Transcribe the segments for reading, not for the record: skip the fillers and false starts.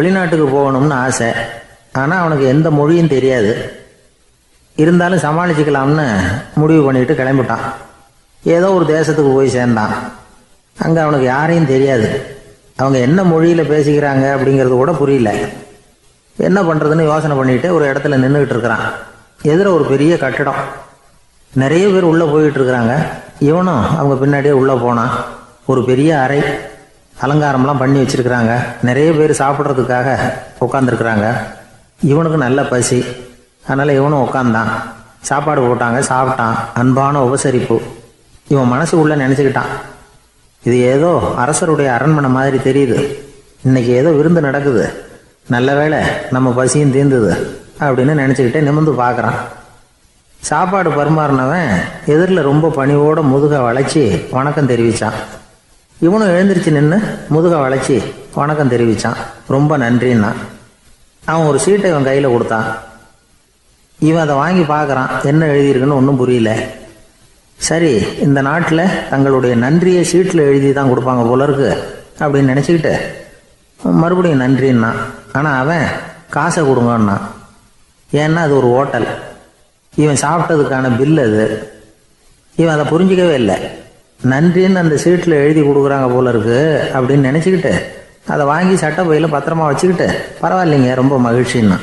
வெளிநாட்டுக்கு போகணும்னு ஆசை. ஆனால் அவனுக்கு எந்த மொழியும் தெரியாது. இருந்தாலும் சமாளிச்சுக்கலாம்னு முடிவு பண்ணிட்டு கிளம்பிட்டான். ஏதோ ஒரு தேசத்துக்கு போய் சேர்ந்தான். அங்கே அவனுக்கு யாரையும் தெரியாது. அவங்க என்ன மொழியில் பேசிக்கிறாங்க அப்படிங்கிறது கூட புரியல. என்ன பண்ணுறதுன்னு யோசனை பண்ணிட்டு ஒரு இடத்துல நின்றுக்கிட்டு இருக்கிறான். எதிர ஒரு பெரிய கட்டடம், நிறைய பேர் உள்ளே போயிட்டு இருக்கிறாங்க. இவனும் அவங்க பின்னாடியே உள்ளே போனான். ஒரு பெரிய அறை, அலங்காரம்லாம் பண்ணி வச்சிருக்கிறாங்க. நிறைய பேர் சாப்பிட்றதுக்காக உட்காந்துருக்குறாங்க. இவனுக்கு நல்ல பசி, அதனால் இவனும் உட்காந்தான். சாப்பாடு போட்டாங்க, சாப்பிட்டான். அன்பான உபசரிப்பு. இவன் மனசு உள்ள நினச்சிக்கிட்டான், இது ஏதோ அரசருடைய அரண்மனை மாதிரி தெரியுது. இன்னைக்கு ஏதோ விருந்து நடக்குது, நல்ல வேளை நம்ம பசியும் தீர்ந்தது அப்படின்னு நினச்சிக்கிட்டே நிமிர்ந்து பார்க்குறான். சாப்பாடு பரிமாறினவன் எதிரில் ரொம்ப பணிவோட முதுக வளைச்சி வணக்கம் தெரிவித்தான். இவனும் எழுந்திரிச்சு நின்று முதுக வளைச்சி வணக்கம் தெரிவித்தான். ரொம்ப நன்றின்னா. அவன் ஒரு சீட்டை இவன் கையில் கொடுத்தான். இவன் அதை வாங்கி பார்க்குறான். என்ன எழுதியிருக்குன்னு ஒன்றும் புரியல. சரி, இந்த நாட்டில் தங்களுடைய நன்றியை சீட்டில் எழுதி தான் கொடுப்பாங்க போல இருக்கு அப்படின்னு நினச்சிக்கிட்டு மறுபடியும் நன்றின்னா. ஆனால் அவன் காசை கொடுங்கன்னா. ஏன்னா அது ஒரு ஹோட்டல், இவன் சாப்பிட்டதுக்கான பில் அது. இவன் அதை புரிஞ்சிக்கவே இல்லை. நன்றின்னு அந்த சீட்டில் எழுதி கொடுக்குறாங்க போல இருக்கு அப்படின்னு நினச்சிக்கிட்டு அதை வாங்கி சட்டை பையில் பத்திரமா வச்சுக்கிட்டு பரவாயில்லைங்க ரொம்ப மகிழ்ச்சின்னா.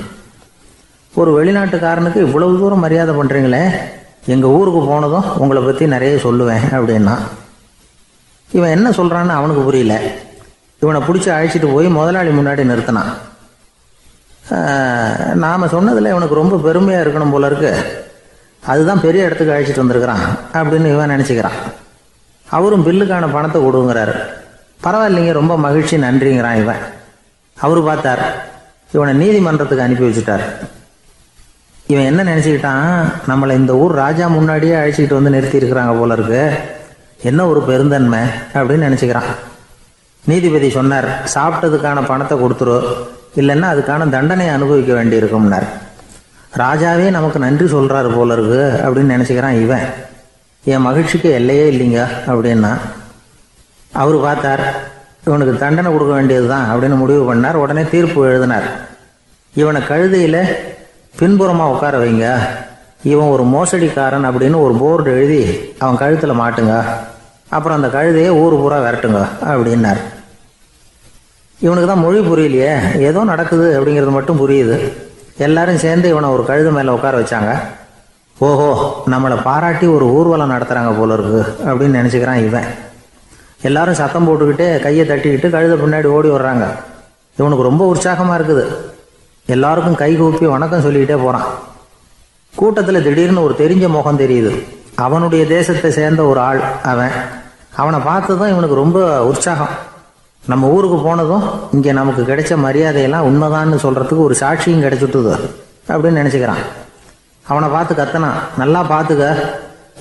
ஒரு வெளிநாட்டுக்காரனுக்கு இவ்வளவு தூரம் மரியாதை பண்ணுறீங்களே, எங்கள் ஊருக்கு போனதும் உங்களை பற்றி நிறைய சொல்லுவேன் அப்படின்னா. இவன் என்ன சொல்கிறான்னு அவனுக்கு புரியல. இவனை பிடிச்சி அழைச்சிட்டு போய் முதலாளி முன்னாடி நிறுத்தினான். நாம் சொன்னதில் இவனுக்கு ரொம்ப பெருமையாக இருக்கணும் போல இருக்கு, அதுதான் பெரிய இடத்துக்கு அழைச்சிட்டு வந்திருக்கிறான் அப்படின்னு இவன் நினச்சிக்கிறான். அவரும் பில்லுக்கான பணத்தை கொடுங்கிறாரு. பரவாயில்லைங்க ரொம்ப மகிழ்ச்சி நன்றிங்கிறான் இவன். அவரு பார்த்தார், இவனை நீதிமன்றத்துக்கு அனுப்பி வச்சுட்டார். இவன் என்ன நினச்சிக்கிட்டான், நம்மளை இந்த ஊர் ராஜா முன்னாடியே அழைச்சிக்கிட்டு வந்து நிறுத்தி இருக்கிறாங்க போல இருக்கு, என்ன ஒரு பெருந்தன்மை அப்படின்னு நினச்சிக்கிறான். நீதிபதி சொன்னார், சாப்பிட்டதுக்கான பணத்தை கொடுத்துரு, இல்லைன்னா அதுக்கான தண்டனையை அனுபவிக்க வேண்டி இருக்கும்னார். ராஜாவே நமக்கு நன்றி சொல்கிறாரு போல இருக்கு அப்படின்னு நினச்சிக்கிறான் இவன். என் மகிழ்ச்சிக்கு எல்லையே இல்லைங்க அப்படின்னா. அவர் பார்த்தார், இவனுக்கு தண்டனை கொடுக்க வேண்டியது தான் அப்படின்னு முடிவு பண்ணார். உடனே தீர்ப்பு எழுதினார். இவனை கழுதையில் பின்புறமாக உட்கார வைங்க, இவன் ஒரு மோசடிக்காரன் அப்படின்னு ஒரு போர்டு எழுதி அவன் கழுத்தில் மாட்டுங்க, அப்புறம் அந்த கழுதையை ஊர் பூரா விரட்டுங்க அப்படின்னார். இவனுக்கு தான் மொழி புரியலையே, ஏதோ நடக்குது அப்படிங்கிறது மட்டும் புரியுது. எல்லாரும் சேர்ந்து இவனை ஒரு கழுதை மேலே உட்கார வச்சாங்க. ஓஹோ, நம்மளை பாராட்டி ஒரு ஊர்வலம் நடத்துகிறாங்க போல இருக்கு அப்படின்னு நினச்சிக்கிறான் இவன். எல்லாரும் சத்தம் போட்டுக்கிட்டு கையை தட்டிக்கிட்டு கழுதை பின்னாடி ஓடி வர்றாங்க. இவனுக்கு ரொம்ப உற்சாகமாக இருக்குது. எல்லாருக்கும் கை கூப்பி வணக்கம் சொல்லிக்கிட்டே போகிறான். கூட்டத்தில் திடீர்னு ஒரு தெரிஞ்ச முகம் தெரியுது. அவனுடைய தேசத்தை சேர்ந்த ஒரு ஆள் அவன். அவனை பார்த்ததும் இவனுக்கு ரொம்ப உற்சாகம். நம்ம ஊருக்கு போனதும் இங்கே நமக்கு கிடைச்ச மரியாதையெல்லாம் உண்மைதான்னு சொல்கிறதுக்கு ஒரு சாட்சியும் கிடைச்சிட்டுது அப்படின்னு நினச்சிக்கிறான். அவனை பார்த்து கத்தனான், நல்லா பார்த்துக்க,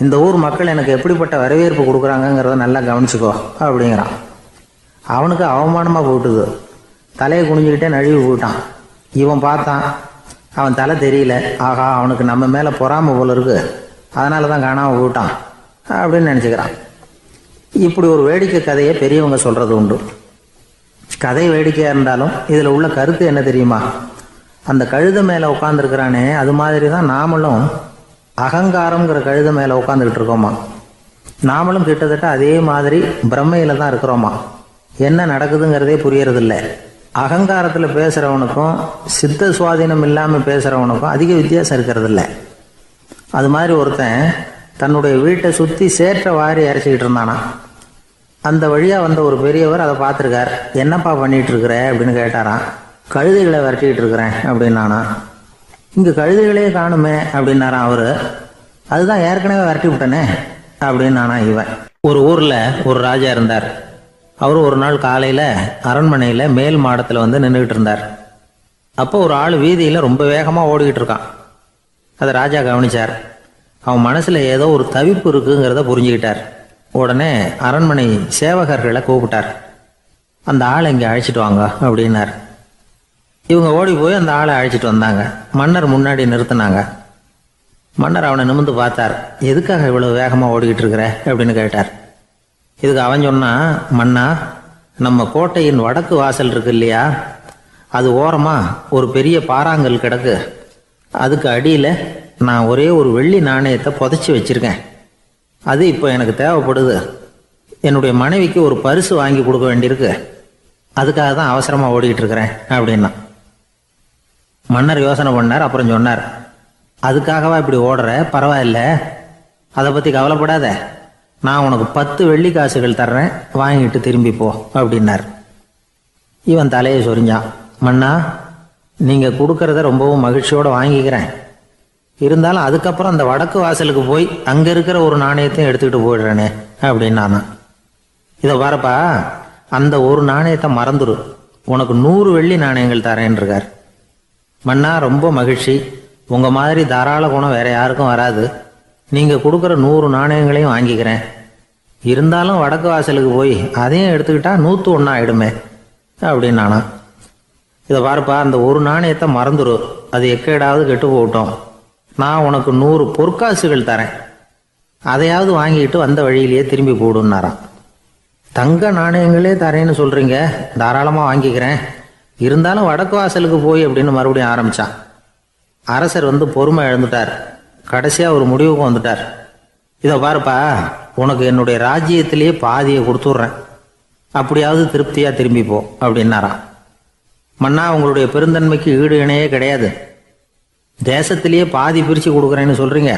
இந்த ஊர் மக்கள் எனக்கு எப்படிப்பட்ட வரவேற்பு கொடுக்குறாங்கங்கிறத நல்லா கவனிச்சுக்கோ அப்படிங்கிறான். அவனுக்கு அவமானமாக போட்டுது. தலையை குனிஞ்சிக்கிட்டே நழுவி போயிட்டான். இவன் பார்த்தான், அவன் தலை தெரியல. ஆகா, அவனுக்கு நம்ம மேலே பொறாமை போல இருக்கு, அதனால தான் காணாமல் போயிட்டான் அப்படின்னு நினச்சிக்கிறான். இப்படி ஒரு வேடிக்கை கதையை பெரியவங்க சொல்கிறது உண்டு. கதை வேடிக்கையாக இருந்தாலும் இதில் உள்ள கருத்து என்ன தெரியுமா? அந்த கழுதை மேலே உட்காந்துருக்கிறானே, அது மாதிரி தான் நாமளும் அகங்காரங்கிற கழுதை மேலே உட்காந்துக்கிட்டு இருக்கோமா. நாமளும் கிட்டத்தட்ட அதே மாதிரி பிரம்மையில் தான் இருக்கிறோமா. என்ன நடக்குதுங்கிறதே புரியறதில்ல. அகங்காரத்தில் பேசுகிறவனுக்கும் சித்த சுவாதீனம் இல்லாமல் பேசுகிறவனுக்கும் அதிக வித்தியாசம் இருக்கிறதில்ல. அது மாதிரி ஒருத்தன் தன்னுடைய வீட்டை சுற்றி சேற்றை வாரி அரைச்சிக்கிட்டு இருந்தானா. அந்த வழியாக வந்த ஒரு பெரியவர் அதை பார்த்துருக்கார். என்னப்பா பண்ணிகிட்டு இருக்கிற அப்படின்னு கேட்டாரான். கழுதைகளை விரட்டிக்கிட்டு இருக்கிறேன் அப்படின்னானா. இங்கே கழுதைகளே காணுமே அப்படின்னாரான் அவர். அதுதான் ஏற்கனவே விரட்டி விட்டனே அப்படின்னானா இவன். ஒரு ஊரில் ஒரு ராஜா இருந்தார். அவர் ஒரு நாள் காலையில் அரண்மனையில் மேல் மாடத்தில் வந்து நின்றுக்கிட்டு இருந்தார். அப்போ ஒரு ஆள் வீதியில் ரொம்ப வேகமாக ஓடிக்கிட்டு இருக்கான். அதை ராஜா கவனித்தார். அவன் மனசில் ஏதோ ஒரு தவிப்பு இருக்குங்கிறத புரிஞ்சுக்கிட்டார். உடனே அரண்மனை சேவகர்களை கூப்பிட்டார். அந்த ஆளை இங்கே அழைச்சிட்டு வாங்க அப்படின்னார். இவங்க ஓடி போய் அந்த ஆளை அழைச்சிட்டு வந்தாங்க. மன்னர் முன்னாடி நிறுத்தினாங்க. மன்னர் அவனை நிமிர்ந்து பார்த்தார். எதுக்காக இவ்வளவு வேகமாக ஓடிக்கிட்டு இருக்கிற அப்படின்னு கேட்டார். இதுக்கு அவன் சொன்னா, மன்னா, நம்ம கோட்டையின் வடக்கு வாசல் இருக்கு இல்லையா, அது ஓரமாக ஒரு பெரிய பாறாங்கல் கிடக்கு. அதுக்கு அடியில் நான் ஒரே ஒரு வெள்ளி நாணயத்தை புதைச்சி வச்சுருக்கேன். அது இப்போ எனக்கு தேவைப்படுது. என்னுடைய மனைவிக்கு ஒரு பரிசு வாங்கி கொடுக்க வேண்டியிருக்கு. அதுக்காக தான் அவசரமாக ஓடிக்கிட்டு இருக்கிறேன் அப்படின்னா. மன்னர் யோசனை பண்ணார். அப்புறம் சொன்னார், அதுக்காகவா இப்படி ஓடுற? பரவாயில்ல, அதை பற்றி கவலைப்படாத. நான் உனக்கு 10 வெள்ளி காசுகள் தர்றேன், வாங்கிட்டு திரும்பி போ அப்படின்னார். இவன் தலையை சொரிஞ்சான். மன்னா, நீங்கள் கொடுக்கறத ரொம்பவும் மகிழ்ச்சியோடு வாங்கிக்கிறேன். இருந்தாலும் அதுக்கப்புறம் அந்த வடக்கு வாசலுக்கு போய் அங்கே இருக்கிற ஒரு நாணயத்தையும் எடுத்துக்கிட்டு போயிடுறேனே அப்படின்னு நான். இதை பாருப்பா, அந்த ஒரு நாணயத்தை மறந்துடு, உனக்கு 100 வெள்ளி நாணயங்கள் தரேன் இருக்கார். மன்னா, ரொம்ப மகிழ்ச்சி. உங்கள் மாதிரி தாராள குணம் வேற யாருக்கும் வராது. நீங்கள் கொடுக்குற 100 நாணயங்களையும் வாங்கிக்கிறேன். இருந்தாலும் வடக்கு வாசலுக்கு போய் அதையும் எடுத்துக்கிட்டா 101 ஆயிடுமே அப்படின்னு நானா. இதை பாருப்பா, அந்த ஒரு நாணயத்தை மறந்துடு, அது எக்கேடாவது கெட்டு போகட்டும். நான் உனக்கு 100 பொற்காசுகள் தரேன், அதையாவது வாங்கிட்டு வந்த வழியிலேயே திரும்பி போடுன்னாரான். தங்க நாணயங்களே தரேன்னு சொல்கிறீங்க, தாராளமாக வாங்கிக்கிறேன். இருந்தாலும் வடக்கு வாசலுக்கு போய் அப்படின்னு மறுபடியும் ஆரம்பித்தான். அரசர் பொறுமை இழந்துட்டார். கடைசியாக ஒரு முடிவுக்கு வந்துட்டார். இதை பாருப்பா, உனக்கு என்னுடைய ராஜ்யத்திலேயே பாதியை கொடுத்துட்றேன், அப்படியாவது திருப்தியாக திரும்பிப்போ அப்படின்னாராம். மன்னா, உங்களுடைய பெருந்தன்மைக்கு ஈடு இணையே கிடையாது. தேசத்திலேயே பாதி பிரித்து கொடுக்குறேன்னு சொல்கிறீங்க.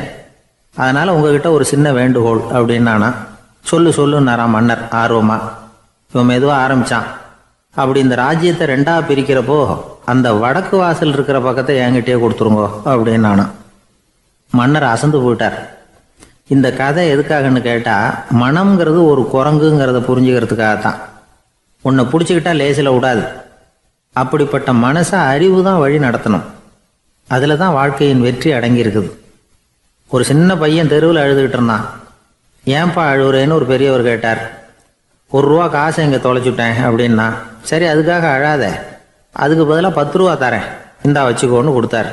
அதனால் உங்ககிட்ட ஒரு சின்ன வேண்டுகோள் அப்படின்னானா. சொல்லுன்னாராம் மன்னர் ஆர்வமாக. இவன் மெதுவாக ஆரம்பித்தான். அப்படி இந்த ராஜ்யத்தை 2ஆக பிரிக்கிறப்போ அந்த வடக்கு வாசல் இருக்கிற பக்கத்தை என்கிட்டயே கொடுத்துருங்கோ அப்படின்னு நானும். மன்னர் அசந்து போயிட்டார். இந்த கதை எதுக்காகன்னு கேட்டால், மனம்ங்கிறது ஒரு குரங்குங்கிறத புரிஞ்சுக்கிறதுக்காகத்தான். உன்னை பிடிச்சிக்கிட்டா லேசில் விடாது. அப்படிப்பட்ட மனசை அறிவு தான் வழி நடத்தணும். அதில் தான் வாழ்க்கையின் வெற்றி அடங்கியிருக்குது. ஒரு சின்ன பையன் தெருவில் அழுதுகிட்டு இருந்தான். ஏன்பா அழுவுறேன்னு ஒரு பெரியவர் கேட்டார். 1 ரூபா காசை இங்கே தொலைச்சுட்டேன் அப்படின்னா. சரி, அதுக்காக அழாத, அதுக்கு பதிலாக 10 ரூபா தரேன், இந்தா வச்சுக்கோன்னு கொடுத்தாரு.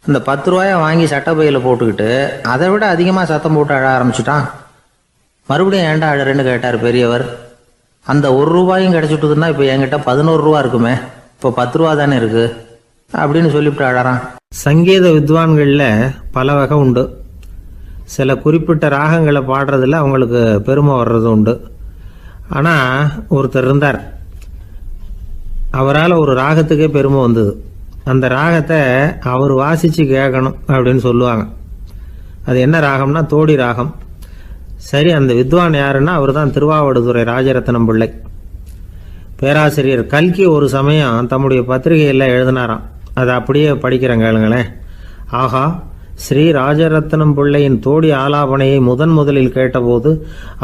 அந்த 10 ரூபாயை வாங்கி சட்டப்பையில் போட்டுக்கிட்டு அதை விட அதிகமாக சத்தம் போட்டு அழ ஆரம்பிச்சுட்டான். மறுபடியும் ஏன்டா அழறேன்னு கேட்டார் பெரியவர். அந்த 1 ரூபாயும் கிடச்சிட்டுதுன்னா இப்போ என்கிட்ட 11 ரூபா இருக்குமே, இப்போ 10 ரூபா தானே இருக்குது அப்படின்னு சொல்லிவிட்டு அழறான். சங்கீத வித்வான்களில் பல வகை உண்டு. சில குறிப்பிட்ட ராகங்களை பாடுறதுல அவங்களுக்கு பெருமை வர்றது உண்டு. ஆனால் ஒருத்தர் இருந்தார், அவரால் ஒரு ராகத்துக்கே பெருமை வந்தது. அந்த ராகத்தை அவர் வாசித்து கேட்கணும் அப்படின்னு சொல்லுவாங்க. அது என்ன ராகம்னா தோடி ராகம். சரி, அந்த வித்வான் யாருன்னா அவர் தான் திருவாவடுதுறை ராஜரத்னம் பிள்ளை. பேராசிரியர் கல்கி ஒரு சமயம் தம்முடைய பத்திரிகையில் எழுதினாராம். அதை அப்படியே படிக்கிறேன் கேளுங்களேன். ஆஹா, ஸ்ரீ ராஜரத்னம் பிள்ளையின் தோடி ஆலாபனையை முதலில் கேட்டபோது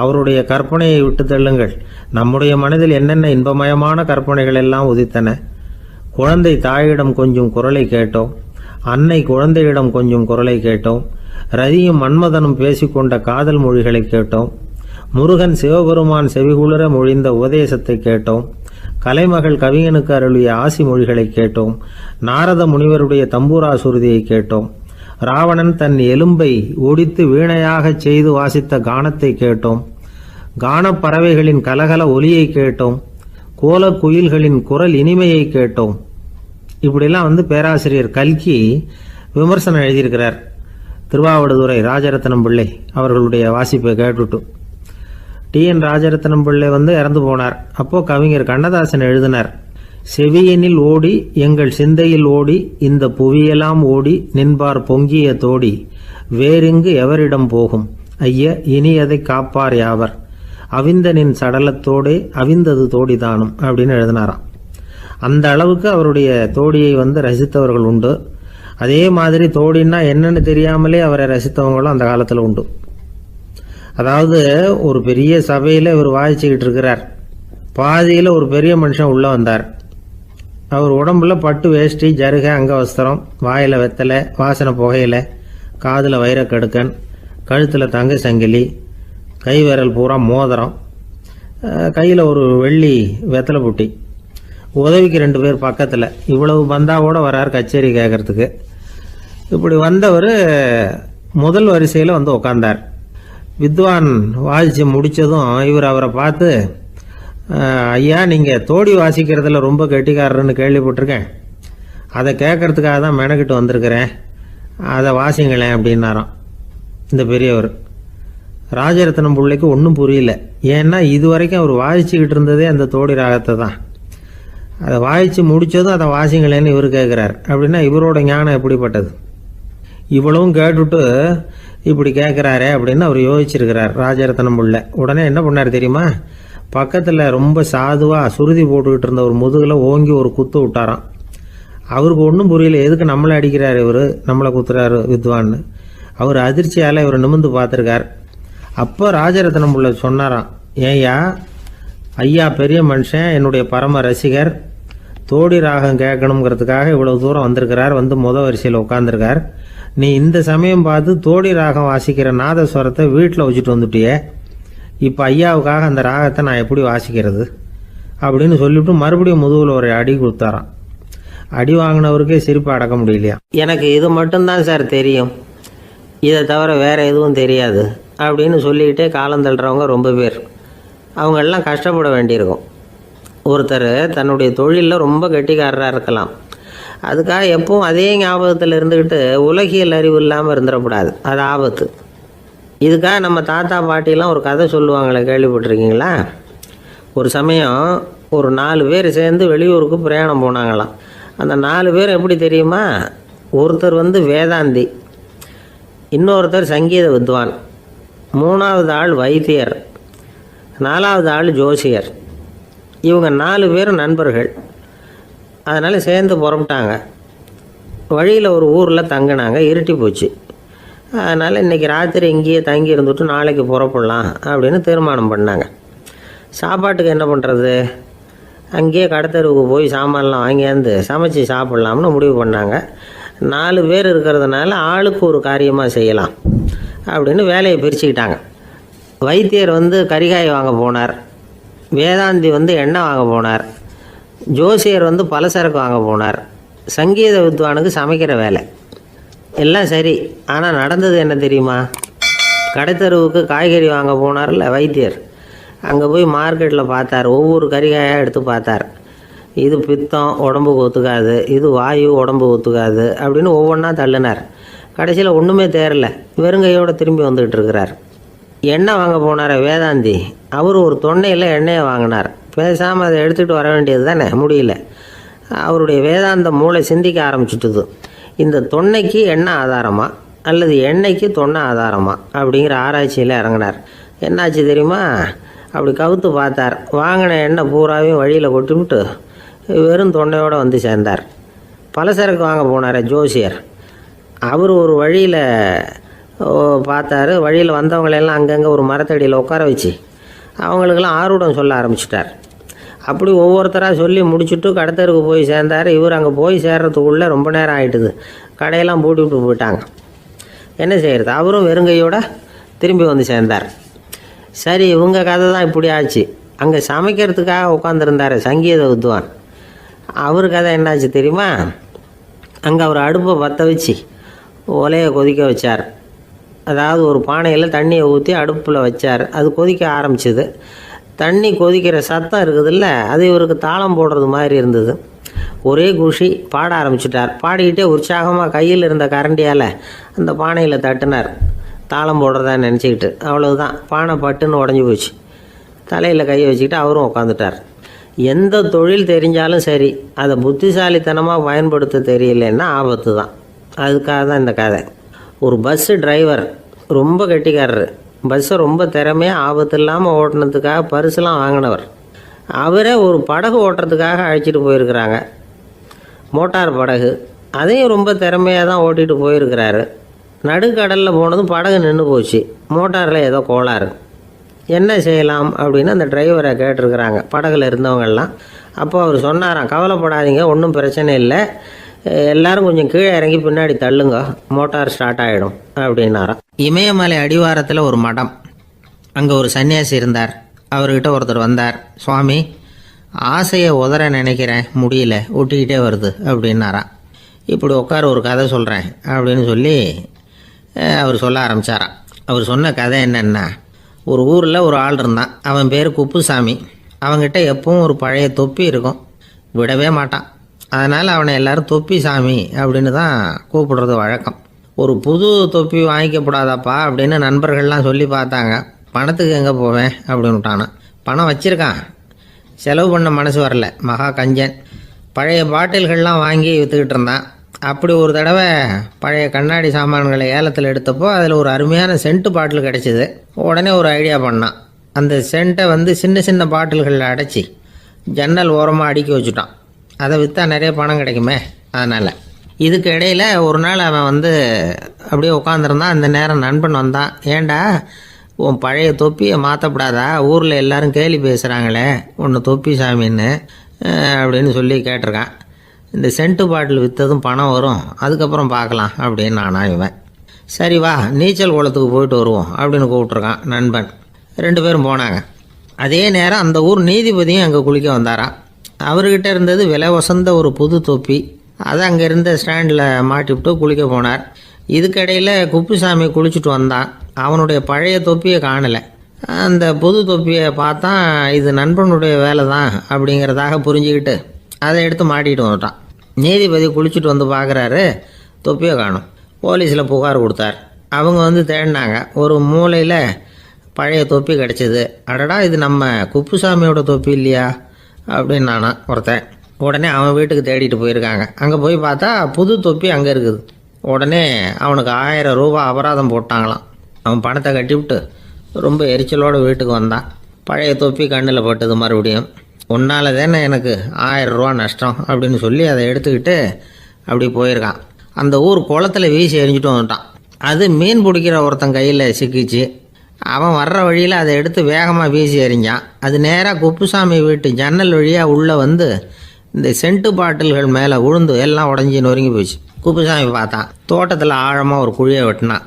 அவருடைய கற்பனையை விட்டு தள்ளுங்கள். நம்முடைய மனதில் என்னென்ன இன்பமயமான கற்பனைகள் எல்லாம் உதித்தன. குழந்தை தாயிடம் கொஞ்சம் குரலை கேட்டோம், அன்னை குழந்தையிடம் கொஞ்சம் குரலை கேட்டோம், ரதியும் மன்மதனும் பேசிக்கொண்ட காதல் மொழிகளை கேட்டோம், முருகன் சிவபெருமான் செவிகுளிர மொழிந்த உபதேசத்தை கேட்டோம், கலைமகள் கவிஞனுக்கு அருளிய ஆசி மொழிகளை கேட்டோம், நாரத முனிவருடைய தம்பூரா சுருதியை கேட்டோம், ராவணன் தன் எலும்பை ஒடித்து வீணையாகச் செய்து வாசித்த கானத்தை கேட்டோம், கானப்பறவைகளின் கலகல ஒலியை கேட்டோம், கோல குயில்களின் குரல் இனிமையை கேட்டோம். இப்படிலாம் பேராசிரியர் கல்கி விமர்சனம் எழுதியிருக்கிறார். திருவாவடுதுறை ராஜரத்னம் பிள்ளை அவர்களுடைய வாசிப்பை கேட்டுட்டு டி.என். ராஜரத்னம் பிள்ளை இறந்து போனார். அப்போ கவிஞர் கண்ணதாசன் எழுதினார், செவியனில் ஓடி எங்கள் சிந்தையில் ஓடி இந்த புவியெல்லாம் ஓடி நின்பார் பொங்கிய தோடி வேறிங்கு எவரிடம் போகும் ஐய இனி அதை காப்பார் யாவர் அவிந்தனின் சடலத்தோடே அவிந்தது தோடிதானும் அப்படின்னு எழுதினாராம். அந்த அளவுக்கு அவருடைய தோடியை ரசித்தவர்கள் உண்டு. அதே மாதிரி தோடின்னா என்னன்னு தெரியாமலே அவரை ரசித்தவங்களும் அந்த காலத்தில் உண்டு. அதாவது ஒரு பெரிய சபையில் இவர் வாசிச்சுக்கிட்டு இருக்கிறார். பாதியில் ஒரு பெரிய மனுஷன் உள்ளே வந்தார். அவர் உடம்புல பட்டு வேஷ்டி, ஜருகை, அங்கவஸ்திரம், வாயில் வெத்தலை, வாசனை புகையில, காதில் வைரக்கடுக்கன், கழுத்தில் தங்க சங்கிலி, கை விரல் பூரா மோதிரம், கையில் ஒரு வெள்ளி வெத்தலை புட்டி, உதவிக்கு 2 பேர் பக்கத்தில். இவ்வளவு பந்தாவோட வரார் கச்சேரி கேட்கறதுக்கு. இப்படி வந்தவர் முதல் வரிசையில் உட்கார்ந்தார். வித்வான் வாசித்து முடித்ததும் இவர் அவரை பார்த்து, ஐயா, நீங்கள் தோடி வாசிக்கிறதுல ரொம்ப கெட்டிக்காரர்னு கேள்விப்பட்டிருக்கேன். அதை கேட்கறதுக்காக தான் மெனக்கிட்டு வந்திருக்கிறேன். அதை வாசிங்களேன் அப்படின்னாராம் இந்த பெரியவர். ராஜரத்னம் பிள்ளைக்கு ஒன்றும் புரியல. ஏன்னா இது வரைக்கும் அவர் வாசிச்சுக்கிட்டு இருந்ததே அந்த தோடி ராகத்தை தான். அதை வாசித்து முடித்ததும் அதை வாசிங்களேன்னு இவர் கேட்குறார். அப்படின்னா இவரோட ஞானம் எப்படிப்பட்டது? இவ்வளவும் கேட்டுட்டு இப்படி கேட்குறாரே அப்படின்னு அவர் யோசிச்சிருக்கிறார் ராஜரத்னம் பிள்ளை. உடனே என்ன பண்ணார் தெரியுமா? பக்கத்தில் ரொம்ப சாதுவாக சுருதி போட்டுக்கிட்டு இருந்த ஒரு முதுகில் ஓங்கி ஒரு குத்து விட்டாராம். அவருக்கு ஒன்றும் புரியல, எதுக்கு நம்மளை அடிக்கிறார் இவர், நம்மளை குத்துறாரு வித்வான்னு. அவர் அதிர்ச்சியால் இவர் நிமிர்ந்து பார்த்துருக்கார். அப்போ ராஜரத்னம் பிள்ளை சொன்னாராம், ஏய்யா ஐயா பெரிய மனுஷன், என்னுடைய பரம ரசிகர், தோடி ராகம் கேட்கணுங்கிறதுக்காக இவ்வளவு தூரம் வந்திருக்கிறார், வந்து வரிசையில் உட்காந்துருக்கார். நீ இந்த சமயம் பார்த்து தோடி ராகம் வாசிக்கிற நாதஸ்வரத்தை வீட்டில் வச்சுட்டு வந்துட்டியே, இப்போ ஐயாவுக்காக அந்த ராகத்தை நான் எப்படி வாசிக்கிறது அப்படின்னு சொல்லிவிட்டு மறுபடியும் முதுகில் ஒரு அடி கொடுத்தாராம். அடி வாங்கினவருக்கே சிரிப்பு அடக்க முடியலையா. எனக்கு இது மட்டும்தான் சார் தெரியும், இதை தவிர வேறு எதுவும் தெரியாது அப்படின்னு சொல்லிக்கிட்டே காலம் தள்ளுறவங்க ரொம்ப பேர். அவங்களெல்லாம் கஷ்டப்பட வேண்டியிருக்கும். ஒருத்தர் தன்னுடைய தொழிலில் ரொம்ப கெட்டிக்காரராக இருக்கலாம், அதுக்காக எப்பவும் அதே ஞாபகத்தில் இருந்துக்கிட்டு உலகியல் அறிவு இல்லாமல் இருந்துடக்கூடாது, அது ஆபத்து. இதுக்காக நம்ம தாத்தா பாட்டிலாம் ஒரு கதை சொல்லுவாங்களே, கேள்விப்பட்டிருக்கீங்களா? ஒரு சமயம் ஒரு 4 பேர் சேர்ந்து வெளியூருக்கு பிரயாணம் போனாங்களாம். அந்த 4 பேர் எப்படி தெரியுமா? ஒருத்தர் வேதாந்தி, இன்னொருத்தர் சங்கீத வித்வான், 3வது ஆள் வைத்தியர், 4வது ஆள் ஜோசியர். இவங்க 4 பேரும் நண்பர்கள். அதனால் சேர்ந்து புறப்பட்டாங்க. வழியில் ஒரு ஊரில் தங்கினாங்க. இருட்டி போச்சு. அதனால் இன்றைக்கி ராத்திரி இங்கேயே தங்கி இருந்துட்டு நாளைக்கு புறப்படலாம் அப்படின்னு தீர்மானம் பண்ணாங்க. சாப்பாட்டுக்கு என்ன பண்ணுறது? அங்கேயே கடத்தெருவுக்கு போய் சாமான்லாம் வாங்கியாந்து சமைச்சு சாப்பிட்லாம்னு முடிவு பண்ணாங்க. 4 பேர் இருக்கிறதுனால ஆளுக்கு ஒரு காரியமாக செய்யலாம் அப்படின்னு வேலையை பிரிச்சுக்கிட்டாங்க. வைத்தியர் கரிகாய் வாங்க போனார், வேதாந்தி எண்ணெய் வாங்க போனார், ஜோசியர் பலசரக்கு வாங்க போனார், சங்கீத வித்வானுக்கு சமைக்கிற வேலை. எல்லாம் சரி. ஆனால் நடந்தது என்ன தெரியுமா? கடைத்தெருவுக்கு காய்கறி வாங்க போனார்ல வைத்தியர், அங்கே போய் மார்க்கெட்டில் பார்த்தார். ஒவ்வொரு கறிகாயாக எடுத்து பார்த்தார். இது பித்தம், உடம்புக்கு ஒத்துக்காது, இது வாயு, உடம்பு ஒத்துக்காது அப்படின்னு ஒவ்வொன்றா தள்ளினார். கடைசியில் ஒன்றுமே தேரல, வெறுங்கையோடு திரும்பி வந்துக்கிட்டு இருக்கிறார். எண்ணெய் வாங்க போனார் வேதாந்தி, அவர் ஒரு தொன்னையில் எண்ணெயை வாங்கினார். பேசாமல் அதை எடுத்துகிட்டு வர வேண்டியது தானே, முடியல. அவருடைய வேதாந்த மூளை சிந்திக்க ஆரம்பிச்சுட்டுது. இந்த தொன்னைக்கு எண்ணெய் ஆதாரமா அல்லது எண்ணெய்க்கு தொன்னை ஆதாரமா அப்படிங்கிற ஆராய்ச்சியில் இறங்கினார். என்னாச்சு தெரியுமா? அப்படி கவுத்து பார்த்தார். வாங்கின எண்ணெய் பூராவையும் வழியில் கொட்டிவிட்டு வெறும் தொன்னையோடு சேர்ந்தார். பலசரக்கு வாங்க போனார் ஜோசியர், அவர் ஒரு வழியில் பார்த்தாரு. வழியில் வந்தவங்களெல்லாம் அங்கங்கே ஒரு மரத்தடியில் உட்கார வச்சு அவங்களுக்கெல்லாம் ஆர்வம் சொல்ல ஆரம்பிச்சிட்டார். அப்படி ஒவ்வொருத்தராக சொல்லி முடிச்சுட்டு கடத்தருக்கு போய் சேர்ந்தார். இவர் அங்கே போய் சேர்றதுக்குள்ளே ரொம்ப நேரம் ஆகிட்டுது. கடையெல்லாம் பூட்டி விட்டு போயிட்டாங்க. என்ன செய்கிறது? அவரும் வெறுங்கையோடு திரும்பி சேர்ந்தார். சரி, இவங்க கதை தான் இப்படி ஆச்சு. அங்கே சமைக்கிறதுக்காக உட்காந்துருந்தார் சங்கீத வித்வான், அவர் கதை என்னாச்சு தெரியுமா? அங்கே அவர் அடுப்பை பற்ற வச்சு ஒலையை கொதிக்க வச்சார். அதாவது ஒரு பானையில் தண்ணியை ஊற்றி அடுப்பில் வச்சார். அது கொதிக்க ஆரம்பிச்சிது. தண்ணி கொதிக்கிற சத்தம் இருக்குதுல்ல, அது இவருக்கு தாளம் போடுறது மாதிரி இருந்தது. ஒரே குஷி, பாட ஆரம்பிச்சிட்டார். பாடிக்கிட்டே உற்சாகமாக கையில் இருந்த கரண்டியால் அந்த பானையில் தட்டினார், தாளம் போடுறதா நினச்சிக்கிட்டு. அவ்வளவுதான், பானை பட்டுன்னு உடஞ்சி போச்சு. தலையில் கையை வச்சுக்கிட்டு அவரும் உட்காந்துட்டார். எந்த தொழில் தெரிஞ்சாலும் சரி, அதை புத்திசாலித்தனமாக பயன்படுத்த தெரியலன்னா ஆபத்து தான். அதுக்காக தான் இந்த கதை. ஒரு பஸ்ஸு டிரைவர் ரொம்ப கெட்டிக்காரரு. பஸ்ஸை ரொம்ப திறமையாக ஆபத்து இல்லாமல் ஓட்டினதுக்காக பரிசுலாம் வாங்கினவர். அவரே ஒரு படகு ஓட்டுறதுக்காக அழைச்சிட்டு போயிருக்கிறாங்க, மோட்டார் படகு. அதையும் ரொம்ப திறமையாக தான் ஓட்டிகிட்டு போயிருக்கிறாரு. நடுக்கடலில் போனதும் படகு நின்று போச்சு. மோட்டாரில் ஏதோ கோளாறு. என்ன செய்யலாம் அப்படின்னு அந்த டிரைவரை கேட்டிருக்கிறாங்க படகுல இருந்தவங்கெல்லாம். அப்போ அவர் சொன்னாராம், கவலைப்படாதீங்க, ஒன்றும் பிரச்சனை இல்லை, எல்லாரும் கொஞ்சம் கீழே இறங்கி பின்னாடி தள்ளுங்க, மோட்டார் ஸ்டார்ட் ஆகிடும் அப்படின்னாராம். இமயமலை அடிவாரத்தில் ஒரு மடம், அங்கே ஒரு சன்னியாசி இருந்தார். அவர்கிட்ட ஒருத்தர் வந்தார். சுவாமி, ஆசையை உதற நினைக்கிறேன், முடியல, ஒட்டிக்கிட்டே வருது அப்படின்னாராம். இப்படி உட்கார, ஒரு கதை சொல்கிறேன் அப்படின்னு சொல்லி அவர் சொல்ல ஆரம்பித்தாராம். அவர் சொன்ன கதை என்னென்னா, ஒரு ஊரில் ஒரு ஆள் இருந்தான். அவன் பேர் குப்புசாமி. அவங்ககிட்ட எப்பவும் ஒரு பழைய தொப்பி இருக்கும், விடவே மாட்டான். அதனால் அவனை எல்லாரும் தொப்பி சாமி அப்படின்னு தான் கூப்பிடுறது வழக்கம். ஒரு புது தொப்பி வாங்கிக்கப்படாதாப்பா அப்படின்னு நண்பர்கள்லாம் சொல்லி பார்த்தாங்க. பணத்துக்கு எங்கே போவேன் அப்படின்னு விட்டானா. பணம் வச்சுருக்கான், செலவு பண்ண மனசு வரல. மகா கஞ்சன். பழைய பாட்டில்கள்லாம் வாங்கி விற்றுக்கிட்டு இருந்தான். அப்படி ஒரு தடவை பழைய கண்ணாடி சாமான்களை ஏலத்தில் எடுத்தப்போ அதில் ஒரு அருமையான சென்ட்டு பாட்டில் கிடச்சிது. உடனே ஒரு ஐடியா பண்ணான். அந்த சென்ட்டை வந்து சின்ன சின்ன பாட்டில்களில் அடைச்சி ஜன்னல் ஓரமாக அடுக்கி வச்சுட்டான். அதை விற்றா நிறைய பணம் கிடைக்குமே, அதனால். இதுக்கு இடையில் ஒரு நாள் அவன் வந்து அப்படியே உட்காந்துருந்தான். அந்த நேரம் நண்பன் வந்தான். ஏண்டா உன் பழைய தொப்பியை மாற்றப்படாதா, ஊரில் எல்லாரும் கேலி பேசுகிறாங்களே உன்னை தொப்பி சாமின்னு அப்படின்னு சொல்லி கேட்டிருக்கான். இந்த சென்ட்டு பாட்டில் விற்றதும் பணம் வரும், அதுக்கப்புறம் பார்க்கலாம் அப்படின்னு நானா இவன். சரி வா நீச்சல் குளத்துக்கு போயிட்டு வருவோம் அப்படின்னு கூப்பிட்ருக்கான் நண்பன். 2 பேரும் போனாங்க. அதே நேரம் அந்த ஊர் நீதிபதியும் அங்கே குளிக்க வந்தாராம். அவர்கிட்ட இருந்தது விலை வசந்த ஒரு புது தொப்பி. அதை அங்கே இருந்த ஸ்டாண்டில் மாட்டிவிட்டு குளிக்க போனார். இதுக்கிடையில் குப்புசாமி குளிச்சுட்டு வந்தான். அவனுடைய பழைய தொப்பியை காணலை. அந்த புது தொப்பியை பார்த்தா இது நண்பனுடைய வேலை தான் அப்படிங்கிறதாக புரிஞ்சுக்கிட்டு அதை எடுத்து மாட்டிகிட்டு வந்துட்டான். நீதிபதி குளிச்சுட்டு வந்து பார்க்குறாரு, தொப்பியை காணும். போலீஸில் புகார் கொடுத்தார். அவங்க வந்து தேடினாங்க. ஒரு மூலையில் பழைய தொப்பி கிடச்சிது. அடடா இது நம்ம குப்புசாமியோட தொப்பி இல்லையா அப்படின்னு நானா ஒருத்தன். உடனே அவன் வீட்டுக்கு தேடிட்டு போயிருக்காங்க. அங்கே போய் பார்த்தா புது தொப்பி அங்கே இருக்குது. உடனே அவனுக்கு 1000 ரூபா அபராதம் போட்டாங்களாம். அவன் பணத்தை கட்டிவிட்டு ரொம்ப எரிச்சலோடு வீட்டுக்கு வந்தான். பழைய தொப்பி கண்ணில் பட்டது. மறுபடியும் உன்னால் தானே எனக்கு 1000 ரூபா நஷ்டம் அப்படின்னு சொல்லி அதை எடுத்துக்கிட்டு அப்படி போயிருக்கான். அந்த ஊர் குளத்தில் வீசி எரிஞ்சிட்டு வந்துட்டான். அது மீன் பிடிக்கிற ஒருத்தன் கையில் சிக்கிச்சு. அவன் வர்ற வழியில் அதை எடுத்து வேகமாக வீசி எறிஞ்சான். அது நேராக குப்புசாமி வீட்டு ஜன்னல் வழியாக உள்ளே வந்து இந்த சென்ட்டு பாட்டில்கள் மேலே விழுந்து எல்லாம் உடஞ்சி நொறுங்கி போச்சு. குப்புசாமி பார்த்தான். தோட்டத்தில் ஆழமாக ஒரு குழியை வெட்டினான்.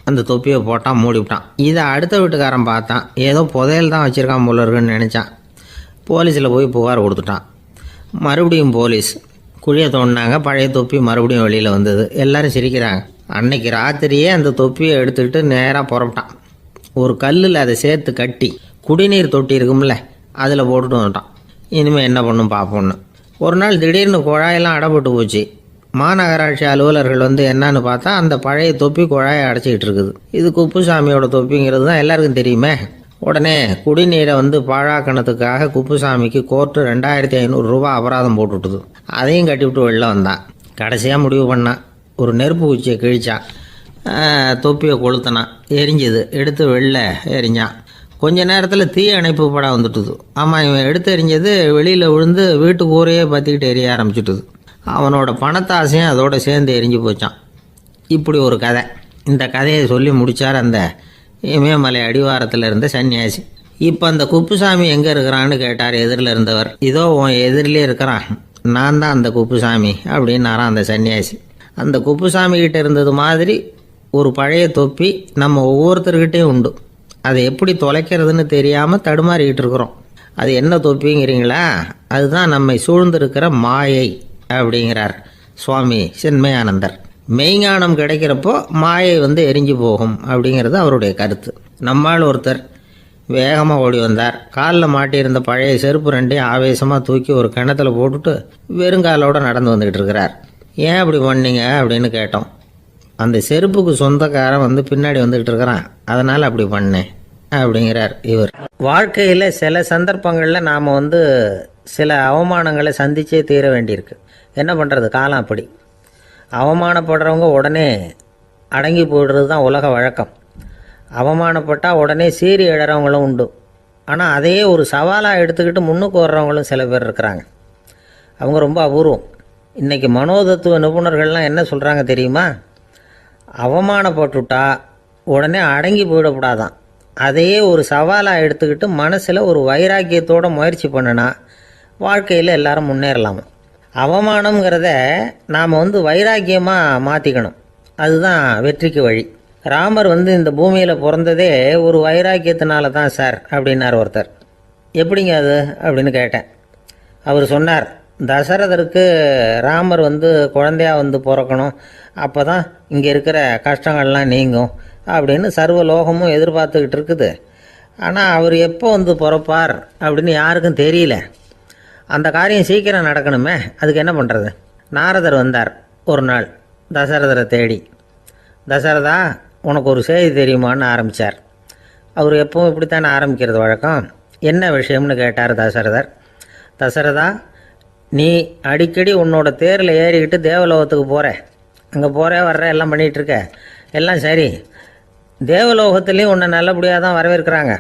அந்த தொப்பியை போட்டான், மூடிவிட்டான். இதை அடுத்த வீட்டுக்காரன் பார்த்தான். ஏதோ புதையல் தான் வச்சுருக்கான் போல இருக்குன்னு நினச்சான். போலீஸில் போய் புகார் கொடுத்துட்டான். மறுபடியும் போலீஸ் குழியை தோண்டினாங்க. பழைய தொப்பி மறுபடியும் வெளியில் வந்தது. எல்லோரும் சிரிக்கிறாங்க. அன்னைக்கு ராத்திரியே அந்த தொப்பியை எடுத்துக்கிட்டு நேராக புறப்பட்டான். ஒரு கல்லில் அதை சேர்த்து கட்டி குடிநீர் தொட்டி இருக்கும்ல அதில் போட்டுட்டு வந்துட்டான். இனிமேல் என்ன பண்ணும் பார்ப்போன்னு. ஒரு நாள் திடீர்னு குழாயெல்லாம் அடைப்பட்டு போச்சு. மாநகராட்சி அலுவலர்கள் வந்து என்னன்னு பார்த்தா அந்த பழைய தொப்பி குழாயை அடைச்சிக்கிட்டு இருக்குது. இது குப்புசாமியோட தொப்பிங்கிறது தான் எல்லாருக்கும் தெரியுமே. உடனே குடிநீரை வந்து பாழாக்கணத்துக்காக குப்புசாமிக்கு கோர்ட்டு 2500 ரூபா அபராதம் போட்டுவிட்டுது. அதையும் கட்டிவிட்டு வெளில வந்தான். கடைசியாக முடிவு பண்ணான். ஒரு நெருப்பு குச்சியை கிழிச்சான். தொப்பியை கொளுத்தினான். எரிஞ்சுது. எடுத்து வெளில எரிஞ்சான். கொஞ்ச நேரத்தில் தீ அணைப்பு படம் வந்துட்டுது. ஆமாம், இவன் எடுத்து எரிஞ்சது வெளியில் விழுந்து வீட்டு கூரையே பற்றிக்கிட்டு எரிய ஆரம்பிச்சுட்டுது. அவனோட பணத்தாசையும் அதோடு சேர்ந்து எரிஞ்சு போச்சான். இப்படி ஒரு கதை. இந்த கதையை சொல்லி முடித்தார் அந்த இமயமலை அடிவாரத்தில் இருந்த சன்னியாசி. இப்போ அந்த குப்புசாமி எங்கே இருக்கிறான்னு கேட்டார் எதிரில் இருந்தவர். இதோ உன் எதிரிலே இருக்கிறான், நான் தான் அந்த குப்புசாமி அப்படின்னாரான் அந்த சன்னியாசி. அந்த குப்புசாமிகிட்ட இருந்தது மாதிரி ஒரு பழைய தொப்பி நம்ம ஒவ்வொருத்தர்கிட்டையும் உண்டு. அதை எப்படி தொலைக்கிறதுன்னு தெரியாமல் தடுமாறிக்கிட்டு இருக்கிறோம். அது என்ன தொப்பிங்கிறீங்களா? அதுதான் நம்மை சூழ்ந்திருக்கிற மாயை அப்படிங்கிறார் சுவாமி சின்மயானந்தர். மெய்ஞானம் கிடைக்கிறப்போ மாயை வந்து எரிஞ்சு போகும் அப்படிங்கிறது அவருடைய கருத்து. நம்மால் ஒருத்தர் வேகமாக ஓடி வந்தார். காலில் மாட்டியிருந்த பழைய செருப்பு 2ஐயும் ஆவேசமாக தூக்கி ஒரு கிணத்துல போட்டுட்டு வெறுங்காலோடு நடந்து வந்துக்கிட்டு இருக்கிறார். ஏன் அப்படி பண்ணீங்க அப்படின்னு கேட்டோம். அந்த செருப்புக்கு சொந்தக்காரன் வந்து பின்னாடி வந்துக்கிட்டு இருக்கிறான், அதனால் அப்படி பண்ணேன் அப்படிங்கிறார் இவர். வாழ்க்கையில் சில சந்தர்ப்பங்களில் நாம் வந்து சில அவமானங்களை சந்திச்சே தீர வேண்டியிருக்கு. என்ன பண்ணுறது, காலம் அப்படி. அவமானப்படுறவங்க உடனே அடங்கி போய்டுறது தான் உலக வழக்கம். அவமானப்பட்டால் உடனே சீறி எழறவங்களும் உண்டு. ஆனால் அதையே ஒரு சவாலாக எடுத்துக்கிட்டு முன்னுக்கு வர்றவங்களும் சில பேர் இருக்கிறாங்க. அவங்க ரொம்ப அபூர்வம். இன்றைக்கி மனோதத்துவ நிபுணர்கள்லாம் என்ன சொல்கிறாங்க தெரியுமா? அவமானப்பட்டுட்டா உடனே அடங்கி போயிடக்கூடாதான். அதையே ஒரு சவாலாக எடுத்துக்கிட்டு மனசில் ஒரு வைராக்கியத்தோடு முயற்சி பண்ணினா வாழ்க்கையில் எல்லாரும் முன்னேறலாமா. அவமானங்கிறத நாம் வந்து வைராக்கியமாக மாற்றிக்கணும். அதுதான் வெற்றிக்கு வழி. ராமர் வந்து இந்த பூமியில் பிறந்ததே ஒரு வைராக்கியத்தினால தான் சார் அப்படின்னார் ஒருத்தர். எப்படிங்க அது அப்படின்னு கேட்டேன். அவர் சொன்னார், தசரதருக்கு ராமர் வந்து குழந்தையாக வந்து பிறக்கணும், அப்போ தான் இங்கே இருக்கிற கஷ்டங்கள்லாம் நீங்கும் அப்படின்னு சர்வ லோகமும் எதிர்பார்த்துக்கிட்டு இருக்குது. ஆனால் அவர் எப்போ வந்து பிறப்பார் அப்படின்னு யாருக்கும் தெரியல. அந்த காரியம் சீக்கிரம் நடக்கணுமே, அதுக்கு என்ன பண்ணுறது? நாரதர் வந்தார் ஒரு நாள் தசரதரை தேடி. தசரதா, உனக்கு ஒரு செய்தி தெரியுமான்னு ஆரம்பித்தார். அவர் எப்பவும் இப்படித்தானே ஆரம்பிக்கிறது வழக்கம். என்ன விஷயம்னு கேட்டார் தசரதர். தசரதா, நீ அடிக்கடி உன்னோட தேரில் ஏறிக்கிட்டு தேவலோகத்துக்கு போகிற, அங்கே போகிற வர்ற எல்லாம் பண்ணிகிட்ருக்க, எல்லாம் சரி. தேவலோகத்துலேயும் உன்னை நல்லபடியாக தான் வரவேற்கிறாங்க.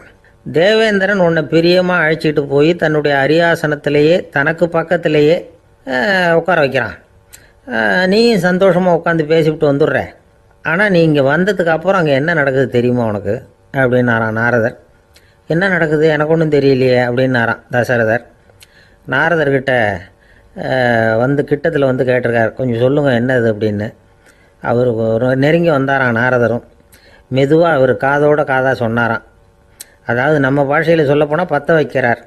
தேவேந்திரன் உன்னை பிரியமாக அழைச்சிட்டு போய் தன்னுடைய அரியாசனத்திலேயே தனக்கு பக்கத்திலேயே உட்கார வைக்கிறான். நீயும் சந்தோஷமாக உட்காந்து பேசிவிட்டு வந்துடுற. ஆனால் நீ இங்கே வந்ததுக்கு அப்புறம் அங்கே என்ன நடக்குது தெரியுமா உனக்கு அப்படின்னாரான் நாரதர். என்ன நடக்குது எனக்கு ஒன்றும் தெரியலையே அப்படின்னாரான் தசரதர். நாரதர்கிட்ட வந்து கிட்டத்தில் வந்து கேட்டிருக்கார், கொஞ்சம் சொல்லுங்கள் என்னது அப்படின்னு. அவர் நெருங்கி வந்தாரான் நாரதரும். மெதுவாக அவர் காதோட காதாக சொன்னாராம். அதாவது நம்ம பாஷையில் சொல்லப்போனால் பற்ற வைக்கிறார்.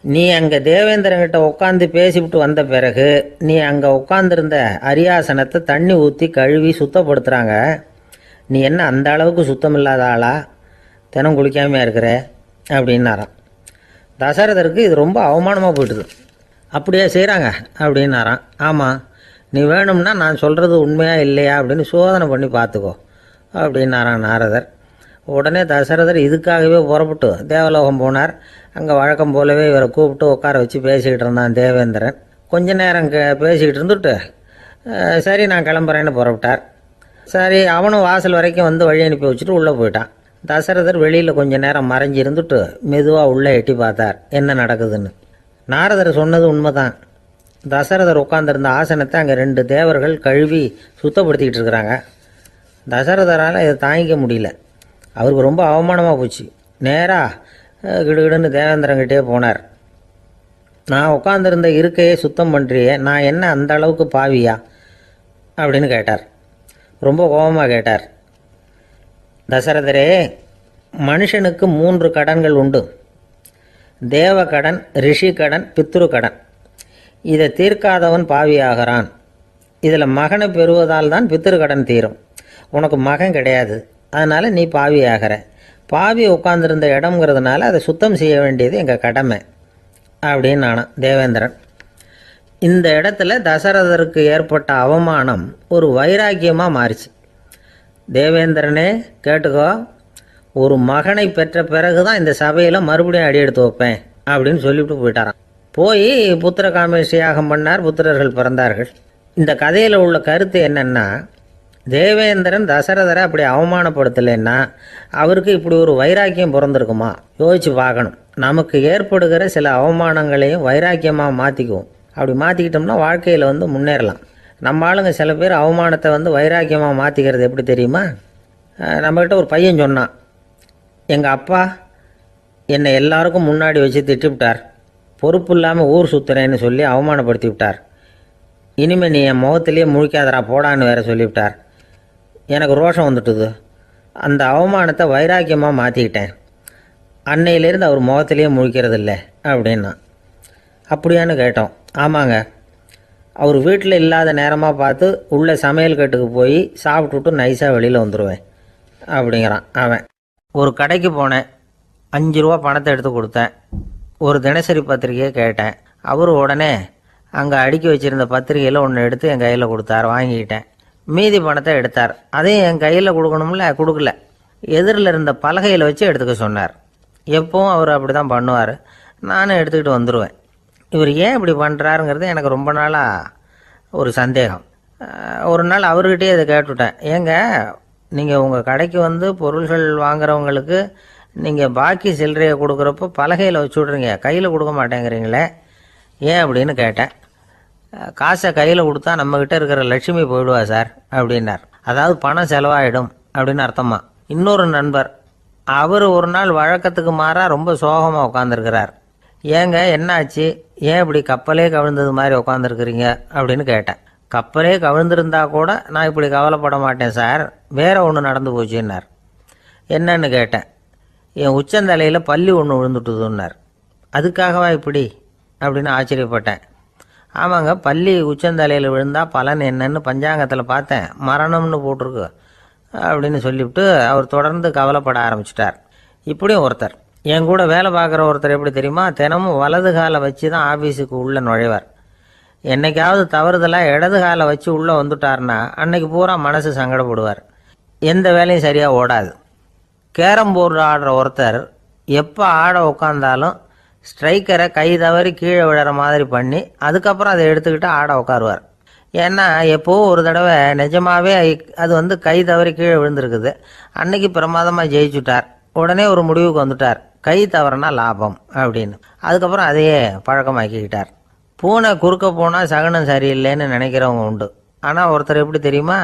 நீ அங்கே தேவேந்திரங்கிட்ட உட்காந்து பேசிவிட்டு வந்த பிறகு நீ அங்கே உட்காந்துருந்த அரியாசனத்தை தண்ணி ஊற்றி கழுவி சுத்தப்படுத்துகிறாங்க. நீ என்ன அந்த அளவுக்கு சுத்தம் இல்லாத ஆளா, தினம் குளிக்காமையாக இருக்கிற அப்படின்னாராம். தசரதருக்கு இது ரொம்ப அவமானமாக போயிட்டுது. அப்படியே செய்கிறாங்க அப்படின்னாராம். ஆமாம், நீ வேணும்னா நான் சொல்கிறது உண்மையா இல்லையா அப்படின்னு சோதனை பண்ணி பார்த்துக்கோ அப்படின்னாரான் நாரதர். உடனே தசரதர் இதுக்காகவே புறப்பட்டு தேவலோகம் போனார். அங்கே வழக்கம் போலவே இவரை கூப்பிட்டு உட்கார வச்சு பேசிக்கிட்டு இருந்தான் தேவேந்திரன். கொஞ்ச நேரம் பேசிக்கிட்டு இருந்துட்டு சரி நான் கிளம்புறேன்னு புறப்பட்டார். சரி, அவனும் வாசல் வரைக்கும் வந்து வழி அனுப்பி வச்சுட்டு உள்ளே போயிட்டான். தசரதர் வெளியில் கொஞ்ச நேரம் மறைஞ்சி இருந்துட்டு மெதுவாக உள்ளே எட்டி பார்த்தார் என்ன நடக்குதுன்னு. நாரதர் சொன்னது உண்மைதான். தசரதர் உட்காந்துருந்த ஆசனத்தை அங்கே 2 தேவர்கள் கழுவி சுத்தப்படுத்திக்கிட்டு இருக்கிறாங்க. தசரதரால் இதை தாங்கிக்க முடியல. அவருக்கு ரொம்ப அவமானமாக போச்சு. நேராக கிடுகிடுன்னு தேவேந்திரங்கிட்டே போனார். நான் உட்காந்துருந்த இருக்கையே சுத்தம் பண்ணுறியே, நான் என்ன அந்த அளவுக்கு பாவியா அப்படின்னு கேட்டார். ரொம்ப கோபமாக கேட்டார். தசரதரே, மனுஷனுக்கு 3 கடன்கள் உண்டு. தேவ கடன், ரிஷி கடன், பித்ரு கடன். இதை தீர்க்காதவன் பாவியாகிறான். இதில் மகனை பெறுவதால் தான் பித்ரு கடன் தீரும். உனக்கு மகன் கிடையாது, அதனால் நீ பாவி ஆகிற. பாவி உட்காந்துருந்த இடம்ங்கிறதுனால அதை சுத்தம் செய்ய வேண்டியது எங்கள் கடமை அப்படின்னு நானான் தேவேந்திரன். இந்த இடத்துல தசரதருக்கு ஏற்பட்ட அவமானம் ஒரு வைராக்கியமாக மாறிச்சு. தேவேந்திரனே கேட்டுக்கோ, ஒரு மகனை பெற்ற பிறகு தான் இந்த சபையில் மறுபடியும் அடி எடுத்து வைப்பேன் அப்படின்னு சொல்லிவிட்டு போயிட்டாரான். போய் புத்திர காமேஷ் யாகம் பண்ணார். புத்திரர்கள் பிறந்தார்கள். இந்த கதையில் உள்ள கருத்து என்னென்னா, தேவேந்திரன் தசரதரை அப்படி அவமானப்படுத்தலைன்னா அவருக்கு இப்படி ஒரு வைராக்கியம் பிறந்திருக்குமா யோசிச்சு பார்க்கணும். நமக்கு ஏற்படுகிற சில அவமானங்களையும் வைராக்கியமாக மாற்றிக்குவோம். அப்படி மாற்றிக்கிட்டோம்னா வாழ்க்கையில் வந்து முன்னேறலாம். நம்ம ஆளுங்க சில பேர் அவமானத்தை வந்து வைராக்கியமாக மாற்றிக்கிறது எப்படி தெரியுமா? நம்மக்கிட்ட ஒரு பையன் சொன்னான், எங்கள் அப்பா என்னை எல்லாருக்கும் முன்னாடி வச்சு திட்டிவிட்டார், பொறுப்பு இல்லாமல் ஊர் சுற்றுறேன்னு சொல்லி அவமானப்படுத்தி விட்டார். இனிமேல் நீ என் முகத்திலேயே முழிக்காதரா போடான்னு வேற சொல்லிவிட்டார். எனக்கு ரோஷம் வந்துட்டுது. அந்த அவமானத்தை வைராக்கியமாக மாற்றிக்கிட்டேன். அன்னையிலேருந்து அவர் முகத்திலேயே முழிக்கிறது இல்லை அப்படின்னா. அப்படியான்னு கேட்டோம். ஆமாங்க, அவர் வீட்டில் இல்லாத நேரமாக பார்த்து உள்ள சமையல் கட்டுக்கு போய் சாப்பிட்டுட்டு நைஸாக வெளியில் வந்துடுவேன் அப்படிங்கிறான் அவன். ஒரு கடைக்கு போனேன், 5 ரூபா பணத்தை எடுத்து கொடுத்தேன். ஒரு தினசரி பத்திரிக்கையை கேட்டேன். அவர் உடனே அங்கே அடுக்கி வச்சுருந்த பத்திரிகையில் ஒன்று எடுத்து என் கையில் கொடுத்தார். வாங்கிக்கிட்டேன். மீதி பணத்தை எடுத்தார். அதையும் என் கையில் கொடுக்கணும்ல, கொடுக்கல. எதிரில் இருந்த பலகையில் வச்சு எடுத்துக்க சொன்னார். எப்பவும் அவர் அப்படி தான் பண்ணுவார். நானும் எடுத்துக்கிட்டு வந்துடுவேன். இவர் ஏன் இப்படி பண்ணுறாருங்கிறது எனக்கு ரொம்ப நாளாக ஒரு சந்தேகம். ஒரு நாள் அவர்கிட்டயே இதை கேட்டுவிட்டேன். ஏங்க, நீங்கள் உங்கள் கடைக்கு வந்து பொருள்கள் வாங்குறவங்களுக்கு நீங்கள் பாக்கி சில்லறையை கொடுக்குறப்போ பலகையில் வச்சு விட்றீங்க, கையில் கொடுக்க மாட்டேங்கிறீங்களே, ஏன் அப்படின்னு கேட்டேன். காசை கையில் கொடுத்தா நம்மக்கிட்ட இருக்கிற லட்சுமி போயிடுவா சார் அப்படின்னார். அதாவது பணம் செலவாயிடும் அப்படின்னு அர்த்தமா. இன்னொரு நண்பர், அவர் ஒரு நாள் வழக்கத்துக்கு மாறாக ரொம்ப சோகமாக உட்காந்துருக்கிறார். ஏங்க என்னாச்சு, ஏன் இப்படி கப்பலே கவிழ்ந்தது மாதிரி உட்காந்துருக்குறீங்க அப்படின்னு கேட்டேன். கப்பலே கவிழ்ந்திருந்தா கூட நான் இப்படி கவலைப்பட மாட்டேன் சார், வேற ஒன்று நடந்து போச்சுன்னார். என்னன்னு கேட்டேன். என் உச்சந்தலையில் பல்லி ஒன்று விழுந்துட்டுதுன்னார். அதுக்காகவா இப்படி அப்படின்னு ஆச்சரியப்பட்டேன். ஆமாங்க, பல்லி உச்சந்தலையில் விழுந்தால் பலன் என்னன்னு பஞ்சாங்கத்தில் பார்த்தேன், மரணம்னு போட்டிருக்கு அப்படின்னு சொல்லிவிட்டு அவர் தொடர்ந்து கவலைப்பட ஆரம்பிச்சிட்டார். இப்படியும் ஒருத்தர். என் கூட வேலை பார்க்குற ஒருத்தர் எப்படி தெரியுமா, தினமும் வலது காலை வச்சு தான் ஆஃபீஸுக்கு உள்ளே நுழைவார். என்னைக்காவது தவறுதலாக இடது காலை வச்சு உள்ளே வந்துட்டார்னா அன்னைக்கு பூரா மனசு சங்கடப்படுவார். எந்த வேலையும் சரியாக ஓடாது. கேரம் போர்டு ஆடுற ஒருத்தர் எப்போ ஆட உட்காந்தாலும் ஸ்ட்ரைக்கரை கை தவறி கீழே விழுற மாதிரி பண்ணி அதுக்கப்புறம் அதை எடுத்துக்கிட்டு ஆட உட்காருவார். ஏன்னா எப்போவும் ஒரு தடவை நிஜமாகவே அது கை தவறி கீழே விழுந்திருக்குது. அன்னைக்கு பிரமாதமாக ஜெயிச்சுட்டார். உடனே ஒரு முடிவுக்கு வந்துட்டார், கை தவறுனா லாபம் அப்படின்னு. அதுக்கப்புறம் அதையே பழக்கமாக்கிக்கிட்டார். பூனை குறுக்க போனால் சகனம் சரியில்லைன்னு நினைக்கிறவங்க உண்டு. ஆனால் ஒருத்தர் எப்படி தெரியுமா,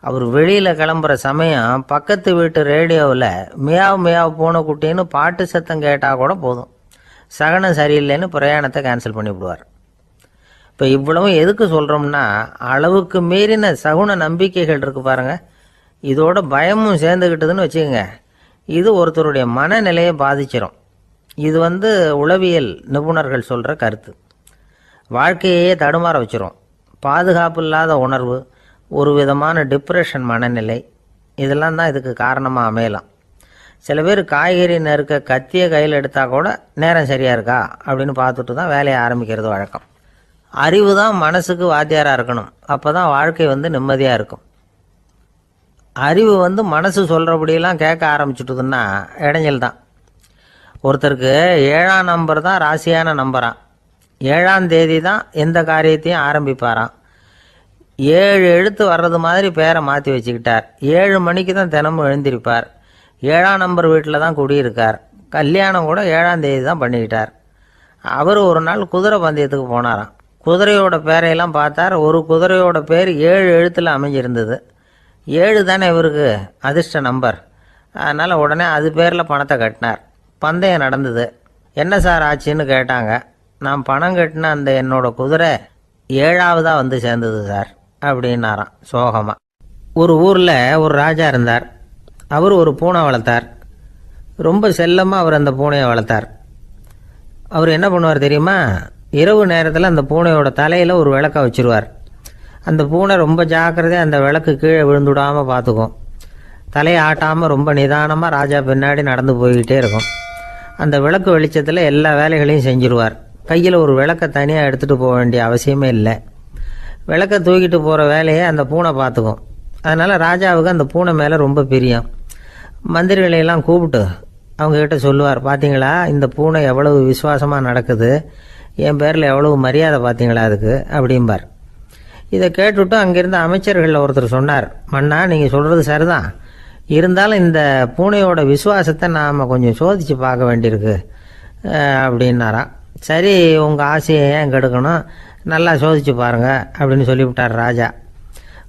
அவர் வெளியில் கிளம்புற சமயம் பக்கத்து வீட்டு ரேடியோவில் மியாவ் மியாவ் பூனைக்குட்டின்னு பாட்டு சத்தம் கேட்டால் கூட போதும், சகனம் சரியில்லைன்னு பிரயாணத்தை கேன்சல் பண்ணிவிடுவார். இப்போ இவ்வளவும் எதுக்கு சொல்கிறோம்னா, அளவுக்கு மீறின சகுன நம்பிக்கைகள் இருக்குது பாருங்கள், இதோட பயமும் சேர்ந்துக்கிட்டதுன்னு வச்சுக்கோங்க, இது ஒருத்தருடைய மனநிலையை பாதிச்சிடும். இது உளவியல் நிபுணர்கள் சொல்கிற கருத்து. வாழ்க்கையே தடுமாற வச்சிரும். பாதுகாப்பு இல்லாத உணர்வு, ஒரு விதமான டிப்ரெஷன் மனநிலை, இதெல்லாம் தான் இதுக்கு காரணமாக அமையலாம். சில பேர் காய்கறி நறுக்க கத்தியை கையில் எடுத்தால் கூட நேரம் சரியாக இருக்கா அப்படின்னு பார்த்துட்டு தான் வேலையை ஆரம்பிக்கிறது வழக்கம். அறிவு தான் மனசுக்கு வாத்தியாராக இருக்கணும். அப்போ தான் வாழ்க்கை நிம்மதியாக இருக்கும். அறிவு மனசு சொல்கிறபடியெல்லாம் கேட்க ஆரம்பிச்சுட்டுதுன்னா இடைஞ்சல் தான். ஒருத்தருக்கு 7ஆம் நம்பர் தான் ராசியான நம்பரான். 7ஆம் தேதி தான் எந்த காரியத்தையும் ஆரம்பிப்பாராம். 7 எழுத்து வர்றது மாதிரி பேரை மாற்றி வச்சுக்கிட்டார். 7 மணிக்கு தான் தினமும் எழுந்திருப்பார். 7ஆம் நம்பர் வீட்டில் தான் குடியிருக்கார். கல்யாணம் கூட 7ஆம் தேதி தான் பண்ணிக்கிட்டார். அவர் ஒரு நாள் குதிரை பந்தயத்துக்கு போனாராம். குதிரையோட பேரையெல்லாம் பார்த்தார். ஒரு குதிரையோட பேர் 7 எழுத்தில் அமைஞ்சிருந்தது. 7 தானே இவருக்கு அதிர்ஷ்ட நம்பர். அதனால் உடனே அது பேரில் பணத்தை கட்டினார். பந்தயம் நடந்தது. என்ன சார் ஆச்சுன்னு கேட்டாங்க. நான் பணம் கட்டின அந்த என்னோட குதிரை 7ஆவதாக சேர்ந்தது சார் அப்படின்னாராம் சோகமாக. ஒரு ஊரில் ஒரு ராஜா இருந்தார். அவர் ஒரு பூனை வளர்த்தார். ரொம்ப செல்லமாக அவர் அந்த பூனையை வளர்த்தார். அவர் என்ன பண்ணுவார் தெரியுமா, இரவு நேரத்தில் அந்த பூனையோட தலையில் ஒரு விளக்கை வச்சுருவார். அந்த பூனை ரொம்ப ஜாக்கிரதையாக அந்த விளக்கு கீழே விழுந்துடாமல் பார்த்துக்கும். தலையை ஆட்டாமல் ரொம்ப நிதானமாக ராஜா பின்னாடி நடந்து போய்கிட்டே இருக்கும். அந்த விளக்கு வெளிச்சத்தில் எல்லா வேலைகளையும் செஞ்சுருவார். கையில் ஒரு விளக்கை தனியாக எடுத்துகிட்டு போக வேண்டிய அவசியமே இல்லை. விளக்கை தூக்கிட்டு போகிற வேலையை அந்த பூனை பார்த்துக்கும். அதனால் ராஜாவுக்கு அந்த பூனை மேலே ரொம்ப பிரியம். மந்திரிகளையெல்லாம் கூப்பிட்டு அவங்கக்கிட்ட சொல்லுவார், பார்த்தீங்களா இந்த பூனை எவ்வளவு விசுவாசமாக நடக்குது, என் பேரில் எவ்வளவு மரியாதை பார்த்தீங்களா அதுக்கு அப்படிம்பார். இதை கேட்டுவிட்டு அங்கேருந்து அமைச்சர்களில் ஒருத்தர் சொன்னார், மன்னா நீங்கள் சொல்கிறது சரிதான், இருந்தாலும் இந்த பூனையோட விசுவாசத்தை நாம் கொஞ்சம் சோதித்து பார்க்க வேண்டியிருக்கு அப்படின்னாராம். சரி, உங்கள் ஆசையை ஏன் கெடுக்கணும், நல்லா சோதிச்சு பாருங்க அப்படின்னு சொல்லிவிட்டார் ராஜா.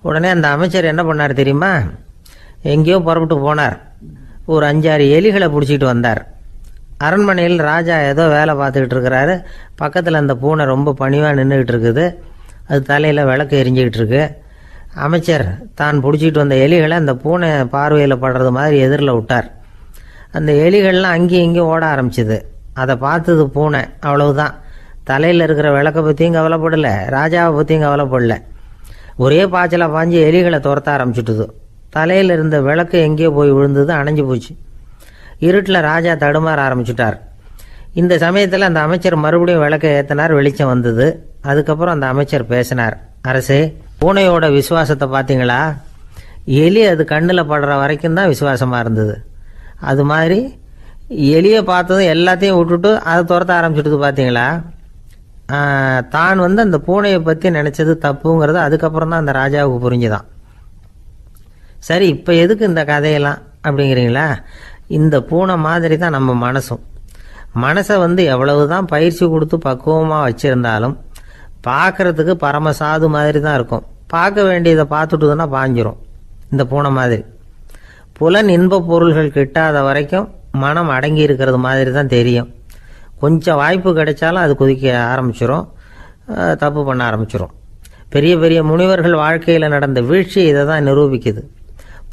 உடனே அந்த அமைச்சர் என்ன பண்ணார் தெரியுமா, எங்கேயோ புறப்பட்டு போனார். ஒரு 5-6 எலிகளை பிடிச்சிட்டு வந்தார். அரண்மனையில் ராஜா ஏதோ வேலை பார்த்துக்கிட்டு இருக்கிறாரு. பக்கத்தில் அந்த பூனை ரொம்ப பணிவாக நின்றுக்கிட்டு இருக்குது. அது தலையில் விளக்கு எரிஞ்சிக்கிட்டு இருக்கு. அமைச்சர் தான் பிடிச்சிட்டு வந்த எலிகளை அந்த பூனை பார்வையில் படுறது மாதிரி எதிரில் விட்டார். அந்த எலிகள்லாம் அங்கேயும் இங்கேயும் ஓட ஆரம்பிச்சிது. அதை பார்த்தது பூனை, அவ்வளவுதான். தலையில் இருக்கிற விளக்கை பற்றியும் கவலைப்படலை, ராஜாவை பற்றியும் கவலைப்படலை. ஒரே பாய்ச்சலாக பாஞ்சு எலிகளை துரத்த ஆரம்பிச்சுட்டுது. தலையில் இருந்த விளக்கு எங்கேயோ போய் விழுந்தது, அணைஞ்சு போச்சு. இருட்டில் ராஜா தடுமாற ஆரம்பிச்சுட்டார். இந்த சமயத்தில் அந்த அமைச்சர் மறுபடியும் விளக்கை ஏற்றினார். வெளிச்சம் வந்தது. அதுக்கப்புறம் அந்த அமைச்சர் பேசினார், அரசே, பூனையோட விசுவாசத்தை பார்த்தீங்களா, எலி அது கண்ணில் படுற வரைக்கும் தான் விசுவாசமாக இருந்தது. அது மாதிரி எலியை பார்த்ததும் எல்லாத்தையும் விட்டுட்டு அதை துரத்த ஆரம்பிச்சுட்டு பார்த்தீங்களா. தான் அந்த பூனையை பற்றி நினச்சது தப்புங்கிறது அதுக்கப்புறம் தான் அந்த ராஜாவுக்கு புரிஞ்சுதான். சரி, இப்போ எதுக்கு இந்த கதையெல்லாம் அப்படிங்கிறீங்களா, இந்த பூனை மாதிரி தான் நம்ம மனசும். மனசை எவ்வளவு தான் பயிற்சி கொடுத்து பக்குவமாக வச்சுருந்தாலும் பார்க்குறதுக்கு பரமசாது மாதிரி தான் இருக்கும். பார்க்க வேண்டியதை பார்த்துட்டுதுன்னா பாஞ்சிரும். இந்த பூனை மாதிரி புலன் இன்ப பொருள்கள் கிட்டாத வரைக்கும் மனம் அடங்கி இருக்கிறது மாதிரி தான் தெரியும். கொஞ்சம் வாய்ப்பு கிடைச்சாலும் அது குதிக்க ஆரம்பிச்சிடும், தப்பு பண்ண ஆரம்பிச்சிடும். பெரிய பெரிய முனிவர்கள் வாழ்க்கையில் நடந்த வீழ்ச்சி இதை தான் நிரூபிக்குது.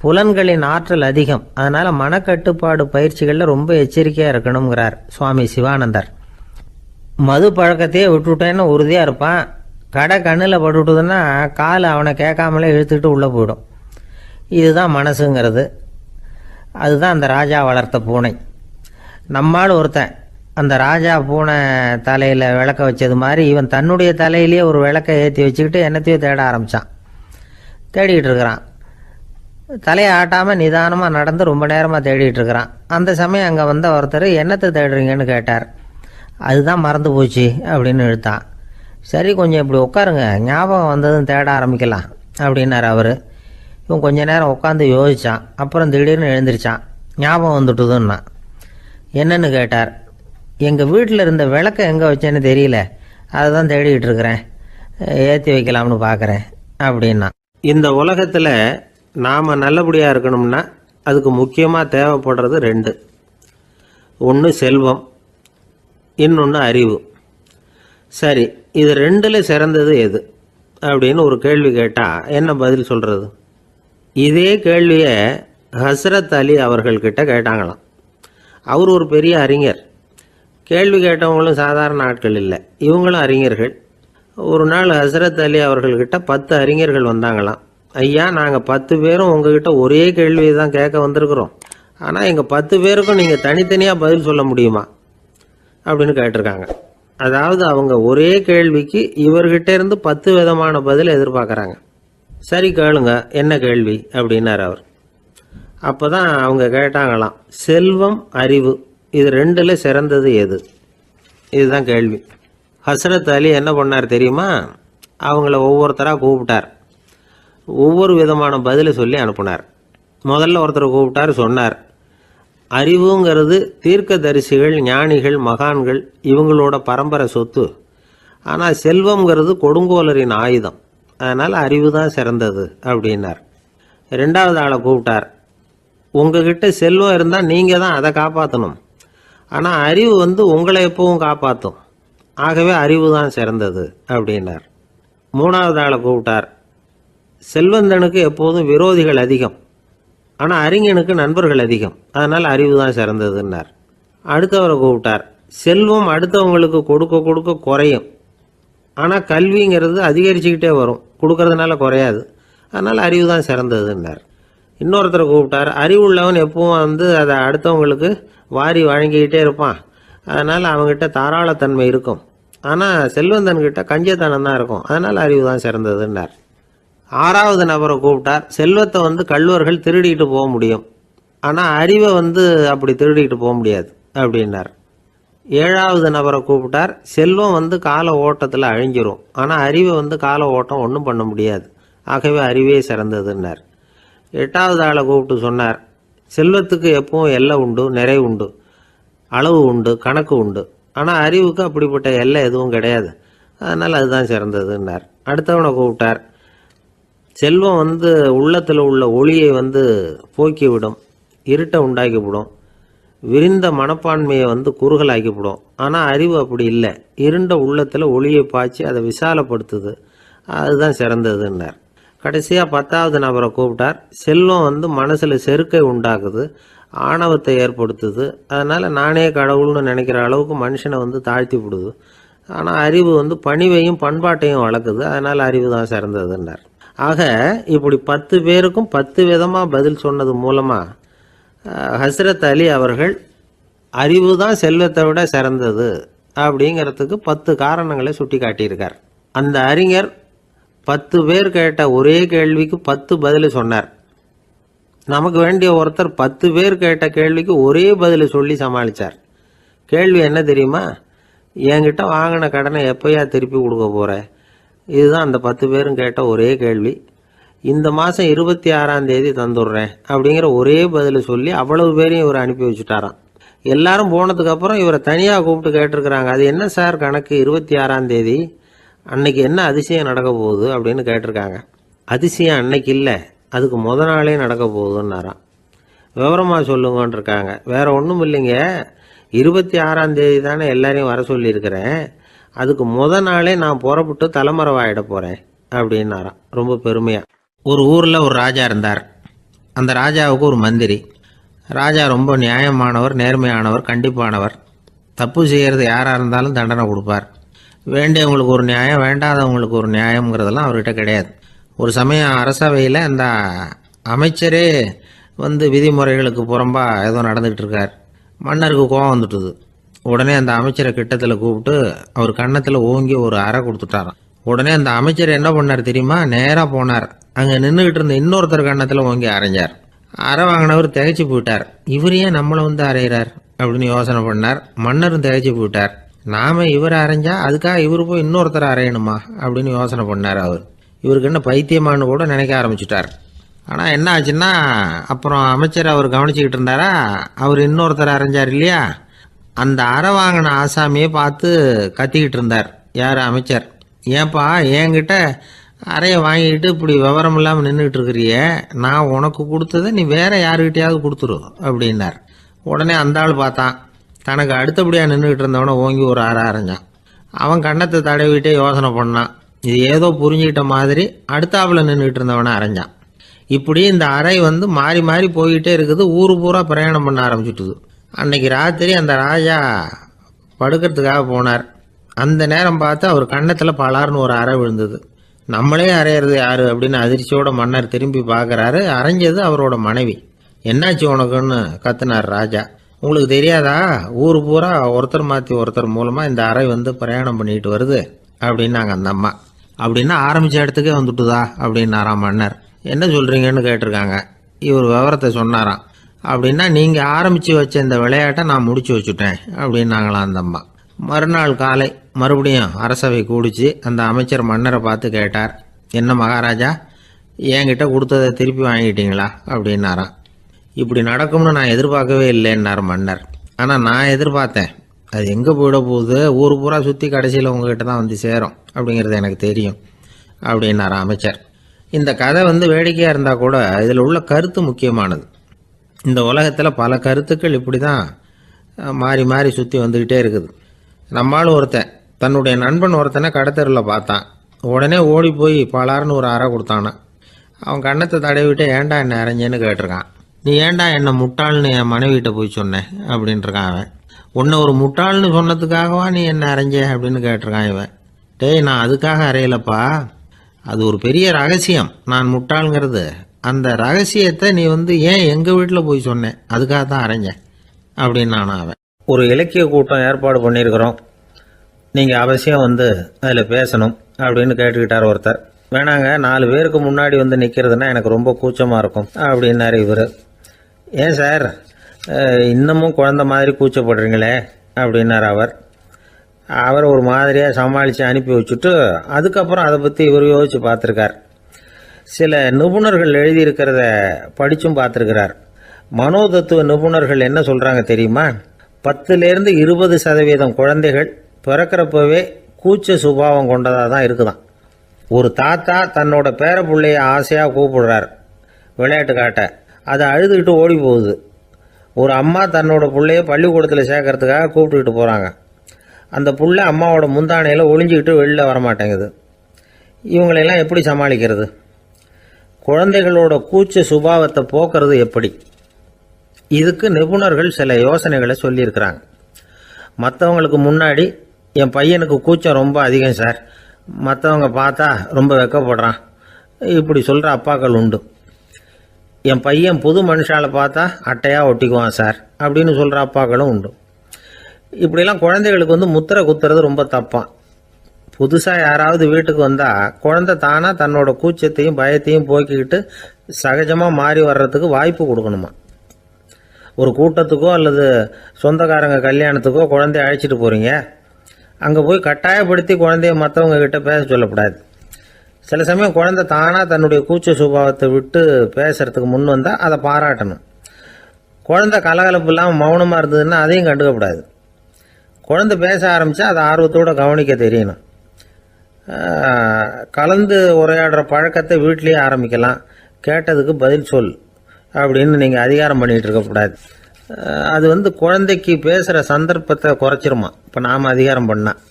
புலன்களின் ஆற்றல் அதிகம். அதனால் மனக்கட்டுப்பாடு பயிற்சிகளில் ரொம்ப எச்சரிக்கையாக இருக்கணுங்கிறார் சுவாமி சிவானந்தர். மது பழக்கத்தையே விட்டுவிட்டேன்னு உறுதியாக இருப்பான். கடை கண்ணில் பட்டுவிட்டதுன்னா கால் அவனை கேட்காமலே இழுத்துக்கிட்டு உள்ளே போயிடும். இதுதான் மனசுங்கிறது. அதுதான் அந்த ராஜா வளர்த்த பூனை. நம்மால் ஒருத்தன் அந்த ராஜா பூனை தலையில் விளக்க வச்சது மாதிரி இவன் தன்னுடைய தலையிலேயே ஒரு விளக்கை ஏற்றி வச்சுக்கிட்டு என்னத்தையோ தேட ஆரம்பித்தான். தேடிக்கிட்டு இருக்கிறான். தலையை ஆட்டாமல் நிதானமாக நடந்து ரொம்ப நேரமாக தேடிட்டு இருக்கிறான். அந்த சமயம் அங்கே வந்த ஒருத்தர் என்னத்தை தேடுறீங்கன்னு கேட்டார். அதுதான் மறந்து போச்சு அப்படின்னு இழுத்தான். சரி, கொஞ்சம் இப்படி உட்காருங்க, ஞாபகம் வந்ததும் தேட ஆரம்பிக்கலாம் அப்படின்னார் அவர். இவன் கொஞ்ச நேரம் உட்காந்து யோசித்தான். அப்புறம் திடீர்னு எழுந்திரிச்சான். ஞாபகம் வந்துட்டுதுன்னா. என்னன்னு கேட்டார். எங்கள் வீட்டில் இருந்த விளக்கை எங்கே வச்சேன்னு தெரியல, அதை தான் தேடிக்கிட்டு இருக்கிறேன், ஏற்றி வைக்கலாம்னு பார்க்குறேன் அப்படின்னா. இந்த உலகத்தில் நாம் நல்லபடியாக இருக்கணும்னா அதுக்கு முக்கியமாக தேவைப்படுறது 2. ஒன்று செல்வம், இன்னொன்று அறிவு. சரி, இது 2ல் சிறந்தது எது அப்படின்னு ஒரு கேள்வி கேட்டால் என்ன பதில் சொல்கிறது? இதே கேள்வியை ஹஸ்ரத் அலி அவர்கள்கிட்ட கேட்டாங்களாம். அவர் ஒரு பெரிய அறிஞர். கேள்வி கேட்டவங்களும் சாதாரண ஆட்கள் இல்லை, இவங்களும் அறிஞர்கள். ஒரு நாள் ஹஸ்ரத் அலி அவர்கள்கிட்ட 10 அறிஞர்கள் வந்தாங்களாம். ஐயா, நாங்கள் 10 பேரும் உங்ககிட்ட ஒரே கேள்வியை தான் கேட்க வந்திருக்கிறோம், ஆனால் எங்கள் 10 பேருக்கும் நீங்கள் தனித்தனியாக பதில் சொல்ல முடியுமா அப்படின்னு கேட்டிருக்காங்க. அதாவது அவங்க ஒரே கேள்விக்கு இவர்கிட்ட இருந்து 10 விதமான பதில் எதிர்பார்க்குறாங்க. சரி, கேளுங்க, என்ன கேள்வி அப்படின்னார் அவர். அப்போ தான் அவங்க கேட்டாங்களாம், செல்வம் அறிவு இது 2ல் சிறந்தது எது? இதுதான் கேள்வி. ஹஸ்ரத் அலி என்ன பண்ணார் தெரியுமா? அவங்கள ஒவ்வொருத்தராக கூப்பிட்டார். ஒவ்வொரு விதமான பதிலை சொல்லி அனுப்புனார். முதல்ல ஒருத்தரை கூப்பிட்டார். சொன்னார், அறிவுங்கிறது தீர்க்கதரிசிகள், ஞானிகள், மகான்கள் இவங்களோட பரம்பரை சொத்து. ஆனால் செல்வம்ங்கிறது கொடுங்கோலரின் ஆயுதம். அதனால் அறிவு தான் சிறந்தது அப்படின்னார். 2வது ஆளை கூப்பிட்டார். உங்ககிட்ட செல்வம் இருந்தால் நீங்கள் தான் அதை காப்பாற்றணும், ஆனால் அறிவு உங்களை எப்பவும் காப்பாற்றும். ஆகவே அறிவு தான் சிறந்தது அப்படின்னார். 3வது ஆளை கூப்பிட்டார். செல்வந்தனுக்கு எப்போதும் விரோதிகள் அதிகம், ஆனால் அறிஞனுக்கு நண்பர்கள் அதிகம். அதனால் அறிவு தான் சிறந்ததுன்னார். அடுத்தவரை கூப்பிட்டார். செல்வம் அடுத்தவங்களுக்கு கொடுக்க கொடுக்க குறையும், ஆனால் கல்விங்கிறது அதிகரிச்சுக்கிட்டே வரும், கொடுக்கறதுனால குறையாது. அதனால் அறிவு தான் சிறந்ததுன்னார். இன்னொருத்தரை கூப்பிட்டார். அறிவுள்ளவன் எப்பவும் அதை அடுத்தவங்களுக்கு வாரி வழங்கிக்கிட்டே இருப்பான், அதனால் அவங்ககிட்ட தாராளத்தன்மை இருக்கும். ஆனால் செல்வந்தன்கிட்ட கஞ்சத்தனம் தான் இருக்கும், அதனால் அறிவு தான் சிறந்ததுன்னார். 6வது நபரை கூப்பிட்டார். செல்வத்தை கள்வர்கள் திருடிட்டு போக முடியும், ஆனால் அறிவை அப்படி திருடிட்டு போக முடியாது அப்படின்னார். 7வது நபரை கூப்பிட்டார். செல்வம் கால ஓட்டத்தில் அழிஞ்சிரும், ஆனால் அறிவை கால ஓட்டம் ஒன்றும் பண்ண முடியாது, ஆகவே அறிவே சிறந்ததுன்னார். 8வது ஆளை கூப்பிட்டு சொன்னார், செல்வத்துக்கு எப்பவும் எல்லை உண்டு, நிறை உண்டு, அளவு உண்டு, கணக்கு உண்டு. ஆனால் அறிவுக்கு அப்படிப்பட்ட எல்லை எதுவும் கிடையாது, அதனால் அதுதான் சிறந்ததுன்னார். அடுத்தவனை கூப்பிட்டார். செல்வம் உள்ளத்தில் உள்ள ஒளியை போக்கிவிடும், இருட்டை உண்டாக்கிவிடும், விரிந்த மனப்பான்மையை குறுகலாக்கிவிடும். ஆனால் அறிவு அப்படி இல்லை, இருண்ட உள்ளத்தில் ஒளியை பாய்ச்சி அதை விசாலப்படுத்துது, அதுதான் சிறந்ததுன்னார். கடைசியாக 10வது நபரை கூப்பிட்டார். செல்வம் மனசில் செருக்கை உண்டாக்குது, ஆணவத்தை ஏற்படுத்துது, அதனால் நானே கடவுள்னு நினைக்கிற அளவுக்கு மனுஷனை தாழ்த்தி விடுது. ஆனால் அறிவு பணிவையும் பண்பாட்டையும் வளர்க்குது, அதனால் அறிவு தான் சிறந்ததுன்னார். ஆக இப்படி 10 பேருக்கும் 10 விதமாக பதில் சொன்னது மூலமாக ஹஸ்ரத் அலி அவர்கள் அறிவு தான் செல்வத்தை விட சிறந்தது அப்படிங்கிறதுக்கு 10 காரணங்களை சுட்டி காட்டியிருக்கார். அந்த அறிஞர் 10 பேர் கேட்ட ஒரே கேள்விக்கு 10 பதில் சொன்னார். நமக்கு வேண்டிய ஒருத்தர் 10 பேர் கேட்ட கேள்விக்கு ஒரே பதில் சொல்லி சமாளித்தார். கேள்வி என்ன தெரியுமா? என்கிட்ட வாங்கின கடனை எப்போயா திருப்பி கொடுக்க போகிற? இதுதான் அந்த 10 பேரும் கேட்ட ஒரே கேள்வி. இந்த மாதம் 26ஆம் தேதி தந்துடுறேன் அப்படிங்கிற ஒரே பதில் சொல்லி அவ்வளவு பேரையும் இவர் அனுப்பி வச்சுட்டாராம். எல்லாரும் போனதுக்கப்புறம் இவரை தனியாக கூப்பிட்டு கேட்டிருக்கிறாங்க. அது என்ன சார் கணக்கு, 26ஆம் தேதி அன்னைக்கு என்ன அதிசயம் நடக்க போகுது அப்படின்னு கேட்டிருக்காங்க. அதிசயம் அன்னைக்கு இல்லை, அதுக்கு நாளே நடக்க போகுதுன்னாராம். விவரமாக சொல்லுங்கன்னு இருக்காங்க. வேற ஒன்றும் இல்லைங்க, 26ஆம் தேதி தானே எல்லாரையும் வர சொல்லியிருக்கிறேன், அதுக்கு நாளே நான் புறப்பட்டு தலைமறைவாயிட போகிறேன் அப்படின்னாராம் ரொம்ப பெருமையாக. ஒரு ஊரில் ஒரு ராஜா இருந்தார். அந்த ராஜாவுக்கு ஒரு மந்திரி. ராஜா ரொம்ப நியாயமானவர், நேர்மையானவர், கண்டிப்பானவர். தப்பு செய்கிறது யாராக இருந்தாலும் தண்டனை கொடுப்பார். வேண்டியவங்களுக்கு ஒரு நியாயம், வேண்டாதவங்களுக்கு ஒரு நியாயங்கிறதெல்லாம் அவர்கிட்ட கிடையாது. ஒரு சமயம் அரசவையில் அந்த அமைச்சரே விதிமுறைகளுக்கு புறம்பா ஏதோ நடந்துகிட்டு இருக்கார். மன்னருக்கு கோபம் வந்துட்டுது. உடனே அந்த அமைச்சரை கிட்டத்தில் கூப்பிட்டு அவர் கன்னத்தில் ஓங்கி ஒரு அறை கொடுத்துட்டாராம். உடனே அந்த அமைச்சர் என்ன பண்ணார் தெரியுமா? நேராக போனார். அங்கே நின்றுக்கிட்டு இருந்த இன்னொருத்தர் கன்னத்தில் ஓங்கி அரைஞ்சார். அறை வாங்கினவர் திகைச்சு போயிட்டார். இவர் ஏன் நம்மளை வந்து அரைகிறார் அப்படின்னு யோசனை பண்ணார். மன்னரும் திகைச்சு போயிட்டார். நாம இவரை அரைஞ்சா அதுக்காக இவர் போய் இன்னொருத்தரை அரையணுமா அப்படின்னு யோசனை பண்ணார். இவருக்கு என்ன பைத்தியமானு கூட நினைக்க ஆரம்பிச்சுட்டார். ஆனால் என்ன ஆச்சுன்னா, அப்புறம் அமைச்சர் அவர் கவனிச்சுக்கிட்டு இருந்தாரா, அவர் இன்னொருத்தர் அரைஞ்சார் இல்லையா, அந்த அறை வாங்கின ஆசாமியை பார்த்து கத்திக்கிட்டு இருந்தார். யார்? அமைச்சர். ஏன்பா என்கிட்ட அறையை வாங்கிக்கிட்டு இப்படி விவரம் இல்லாமல் நின்றுட்டு இருக்கிறிய, நான் உனக்கு கொடுத்ததை நீ வேற யாருக்கிட்டையாவது கொடுத்துரு அப்படின்னார். உடனே அந்த ஆள் பார்த்தான். தனக்கு அடுத்தபடியாக நின்றுக்கிட்டு இருந்தவனை ஓங்கி ஒரு அறை அரைஞ்சான். அவன் கன்னத்தை தடவிட்டே யோசனை பண்ணான். இது ஏதோ புரிஞ்சுக்கிட்ட மாதிரி அடுத்தாப்புல நின்றுக்கிட்டு இருந்தவனை அரைஞ்சான். இப்படி இந்த அறை வந்து மாறி மாறி போய்கிட்டே இருக்குது. ஊரு பூரா பிரயாணம் பண்ண ஆரம்பிச்சுட்டுது. அன்னைக்கு ராத்திரி அந்த ராஜா படுக்கிறதுக்காக போனார். அந்த நேரம் பார்த்து அவர் கன்னத்தில் பலார்னு ஒரு அறை விழுந்தது. நம்மளே அரையிறது யாரு அப்படின்னு அதிர்ச்சியோட மன்னர் திரும்பி பார்க்குறாரு. அரைஞ்சது அவரோட மனைவி. என்னாச்சு உனக்குன்னு கத்துனார் ராஜா. உங்களுக்கு தெரியாதா, ஊர் பூரா ஒருத்தர் மாற்றி ஒருத்தர் மூலமாக இந்த அறை வந்து பிரயாணம் பண்ணிட்டு வருது அப்படின்னாங்க அந்த அம்மா. அப்படின்னா ஆரம்பித்த இடத்துக்கே வந்துட்டுதா அப்படின்னாராம் மன்னர். என்ன சொல்கிறீங்கன்னு கேட்டிருக்காங்க. இவர் விவரத்தை சொன்னாராம். அப்படின்னா நீங்கள் ஆரம்பித்து வச்ச இந்த விளையாட்டை நான் முடிச்சு வச்சுட்டேன் அப்படின்னாங்களாம் அந்த அம்மா. மறுநாள் காலை மறுபடியும் அரசவை கூடிச்சு அந்த அமைச்சர் மன்னரை பார்த்து கேட்டார். என்ன மகாராஜா, என்கிட்ட கொடுத்ததை திருப்பி வாங்கிட்டீங்களா அப்படின்னாராம். இப்படி நடக்கும்னு நான் எதிர்பார்க்கவே இல்லைன்னார் மன்னர். ஆனால் நான் எதிர்பார்த்தேன். அது எங்கே போயிட போகுது, ஊர் பூரா சுற்றி கடைசியில் உங்ககிட்ட தான் வந்து சேரும் அப்படிங்கிறது எனக்கு தெரியும் அப்படின்னார் அமைச்சர். இந்த கதை வந்து வேடிக்கையாக இருந்தால் கூட இதில் உள்ள கருத்து முக்கியமானது. இந்த உலகத்தில் பல கருத்துக்கள் இப்படி தான் மாறி மாறி சுற்றி வந்துக்கிட்டே இருக்குது. நம்மளும் ஒருத்தன் தன்னுடைய நண்பன் ஒருத்தனை கடத்தெருவில் பார்த்தான். உடனே ஓடி போய் பலார்னு ஒரு அறை கொடுத்தானா. அவன் கன்னத்தை தடவிட்டு ஏன்டா என்ன அரைஞ்சேன்னு கேட்டிருக்கான். நீ ஏன்டா என்னை முட்டாள்னு என் மனைவிட்ட போய் சொன்னேன் அப்படின்ட்டுருக்கான் அவன். உன்னை ஒரு முட்டாள்னு சொன்னதுக்காகவா நீ என்ன அரைஞ்ச அப்படின்னு கேட்டிருக்கான் இவன். டேய், நான் அதுக்காக அறையலப்பா, அது ஒரு பெரிய ரகசியம். நான் முட்டாளுங்கிறது அந்த ரகசியத்தை நீ வந்து ஏன் எங்கள் வீட்டில் போய் சொன்னேன், அதுக்காக தான் அரைஞ்சேன் அப்படின்னு நானும் அவன். ஒரு இலக்கிய கூட்டம் ஏற்பாடு பண்ணியிருக்கிறோம், நீங்கள் அவசியம் வந்து அதில் பேசணும் அப்படின்னு கேட்டுக்கிட்டார் ஒருத்தர். வேணாங்க, 4 பேருக்கு முன்னாடி வந்து நிற்கிறதுனா எனக்கு ரொம்ப கூச்சமாக இருக்கும் அப்படின்னாரு இவர். ஏன் சார் இன்னமும் குழந்த மாதிரி கூச்சப்படுறீங்களே அப்படின்னார் அவர் ஒரு மாதிரியாக சமாளித்து அனுப்பி வச்சுட்டு அதுக்கப்புறம் அதை பற்றி இவர் யோசித்து பார்த்துருக்கார். சில நிபுணர்கள் எழுதியிருக்கிறத படித்தும் பார்த்துருக்கிறார். மனோதத்துவ நிபுணர்கள் என்ன சொல்கிறாங்க தெரியுமா? 10லேருந்து 20% குழந்தைகள் பிறக்கிறப்பவே கூச்ச சுபாவம் கொண்டதாக தான் இருக்குதான். ஒரு தாத்தா தன்னோட பேர பிள்ளைய ஆசையாக கூப்பிடுறார் விளையாட்டு காட்ட, அதை அழுதுகிட்டு ஓடி போகுது. ஒரு அம்மா தன்னோட பிள்ளைய பள்ளிக்கூடத்தில் சேர்க்கறதுக்காக கூப்பிட்டுக்கிட்டு போகிறாங்க. அந்த புள்ள அம்மாவோட முந்தானையில் ஒளிஞ்சிக்கிட்டு வெளியில் வரமாட்டேங்குது. இவங்களெல்லாம் எப்படி சமாளிக்கிறது? குழந்தைகளோட கூச்ச சுபாவத்தை போக்குறது எப்படி? இதுக்கு நிபுணர்கள் சில யோசனைகளை சொல்லியிருக்கிறாங்க. மற்றவங்களுக்கு முன்னாடி என் பையனுக்கு கூச்சம் ரொம்ப அதிகம் சார், மற்றவங்க பார்த்தா ரொம்ப வெக்கப்படுறான், இப்படி சொல்கிற அப்பாக்கள் உண்டு. என் பையன் புது மனுஷால பார்த்தா அட்டையாக ஒட்டிக்குவான் சார் அப்படின்னு சொல்கிற அப்பாக்களும் உண்டு. இப்படிலாம் குழந்தைகளுக்கு வந்து முத்திரை குத்துறது ரொம்ப தப்பான். புதுசாக யாராவது வீட்டுக்கு வந்தால் குழந்தை தானாக தன்னோட கூச்சத்தையும் பயத்தையும் போக்கிக்கிட்டு சகஜமாக மாறி வர்றதுக்கு வாய்ப்பு கொடுக்கணுமா. ஒரு கூட்டத்துக்கோ அல்லது சொந்தக்காரங்க கல்யாணத்துக்கோ குழந்தைய அழைச்சிட்டு போகிறீங்க, அங்கே போய் கட்டாயப்படுத்தி குழந்தைய மற்றவங்க கிட்ட பேச சொல்லக்கூடாது. சில சமயம் குழந்தை தானாக தன்னுடைய கூச்ச சுபாவத்தை விட்டு பேசுறதுக்கு முன் வந்தால் அதை பாராட்டணும். குழந்தை கலகலப்பு இல்லாமல் மௌனமாக இருந்ததுன்னா அதையும் கண்டுக்கக்கூடாது. குழந்தை பேச ஆரம்பித்தா அதை ஆர்வத்தோடு கவனிக்க தெரியணும். கலந்து உரையாடுற பழக்கத்தை வீட்லேயே ஆரம்பிக்கலாம். கேட்டதுக்கு பதில் சொல் அப்படின்னு நீங்கள் அதிகாரம் பண்ணிகிட்டு இருக்கக்கூடாது. அது வந்து குழந்தைக்கு பேசுகிற சந்தர்ப்பத்தை குறைச்சிருமா. இப்போ நாம் அதிகாரம் பண்ணால்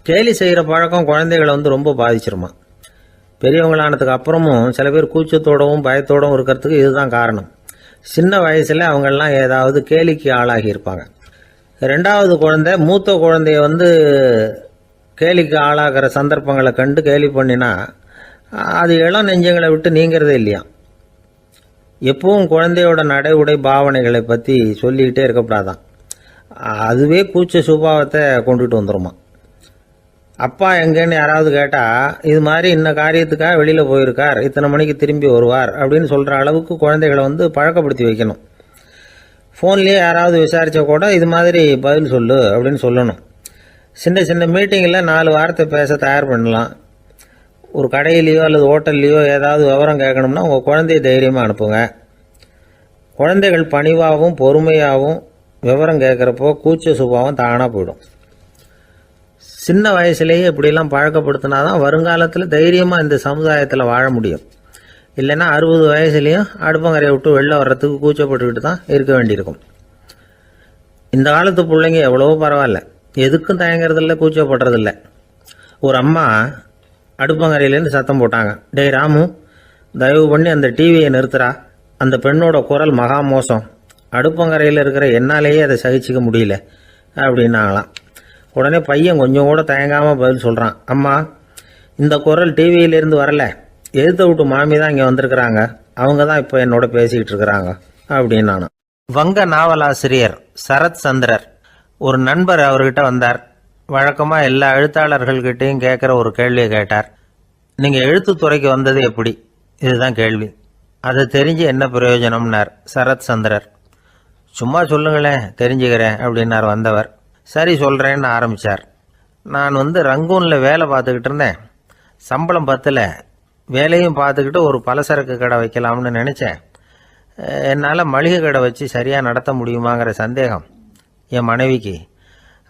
கேலி செய்கிற பழக்கம் குழந்தைகளை வந்து ரொம்ப பாதிச்சிருமா. பெரியவங்களானதுக்கு அப்புறமும் சில பேர் கூச்சத்தோடவும் பயத்தோடவும் இருக்கிறதுக்கு இதுதான் காரணம். சின்ன வயசில் அவங்கெல்லாம் ஏதாவது கேலிக்கு ஆளாகி இருப்பாங்க. 2வது குழந்தை மூத்த குழந்தைய வந்து கேலிக்கு ஆளாகிற சந்தர்ப்பங்களை கண்டு கேலி பண்ணினா அது இளம் நெஞ்சங்களை விட்டு நீங்கிறதே இல்லையா. எப்பவும் குழந்தையோட நடை உடை பாவனைகளை பற்றி சொல்லிக்கிட்டே இருக்கக்கூடாதான். அதுவே கூச்ச சுபாவத்தை கொண்டுட்டு வந்துருமா. அப்பா எங்கேன்னு யாராவது கேட்டால் இது மாதிரி இன்ன காரியத்துக்காக வெளியில் போயிருக்கார், இத்தனை மணிக்கு திரும்பி வருவார் அப்படின்னு சொல்கிற அளவுக்கு குழந்தைகளை பழக்கப்படுத்தி வைக்கணும். ஃபோன்லேயே யாராவது விசாரித்தா கூட இது மாதிரி பதில் சொல்லு அப்படின்னு சொல்லணும். சின்ன சின்ன மீட்டிங்கில் 4 வார்த்தை பேச தயார் பண்ணலாம். ஒரு கடையிலையோ அல்லது ஹோட்டல்லையோ ஏதாவது விவரம் கேட்கணும்னா உங்கள் குழந்தைய தைரியமாக அனுப்புங்க. குழந்தைகள் பணிவாகவும் பொறுமையாகவும் விவரம் கேட்குறப்போ கூச்ச சுபாவம் தானாக போயிடும். சின்ன வயசுலேயே இப்படிலாம் பழக்கப்படுத்தினா தான் வருங்காலத்தில் தைரியமாக இந்த சமுதாயத்தில் வாழ முடியும். இல்லைன்னா 60 வயசுலேயும் அடுப்பங்கரையை விட்டு வெளில வர்றதுக்கு கூச்சப்பட்டுக்கிட்டு தான் இருக்க வேண்டியிருக்கும். இந்த காலத்து பிள்ளைங்க எவ்வளவோ பரவாயில்ல, எதுக்கும் தயங்குறதில்ல, கூச்சப்படுறதில்ல. ஒரு அம்மா அடுப்பங்கரையிலேருந்து சத்தம் போட்டாங்க, டேய் ராமு, தயவு பண்ணி அந்த டிவியை நிறுத்துறா, அந்த பெண்ணோட குரல் மகா மோசம், அடுப்பங்கரையில் இருக்கிற என்னாலேயே அதை சகிச்சிக்க முடியல அப்படின்னாங்களாம். உடனே பையன் கொஞ்சம் கூட தயங்காமல் பதில் சொல்கிறான், அம்மா இந்த குரல் டிவியிலேருந்து வரல, எழுத்த விட்டு மாமி தான் இங்கே வந்திருக்கிறாங்க, அவங்க தான் இப்போ என்னோட பேசிக்கிட்டு இருக்கிறாங்க அப்படின்னு நானும். வங்க நாவலாசிரியர் சரத் சந்திரர் ஒரு நண்பர் அவர்கிட்ட வந்தார். வழக்கமாக எல்லா எழுத்தாளர்கள்கிட்டையும் கேட்குற ஒரு கேள்வியை கேட்டார். நீங்கள் எழுத்துத்துறைக்கு வந்தது எப்படி? இதுதான் கேள்வி. அதை தெரிஞ்சு என்ன பிரயோஜனம்னார் சரத் சந்திரர். சும்மா சொல்லுங்களேன், தெரிஞ்சுக்கிறேன் அப்படின்னார் வந்தவர். சரி சொல்கிறேன்னு ஆரம்பித்தார். நான் ரங்கூனில் வேலை பார்த்துக்கிட்டு இருந்தேன். சம்பளம் பத்தில், வேலையும் பார்த்துக்கிட்டு ஒரு பலசரக்கு கடை வைக்கலாம்னு நினச்சேன். என்னால் மளிகை கடை வச்சு சரியாக நடத்த முடியுமாங்கிற சந்தேகம் என் மனைவிக்கு.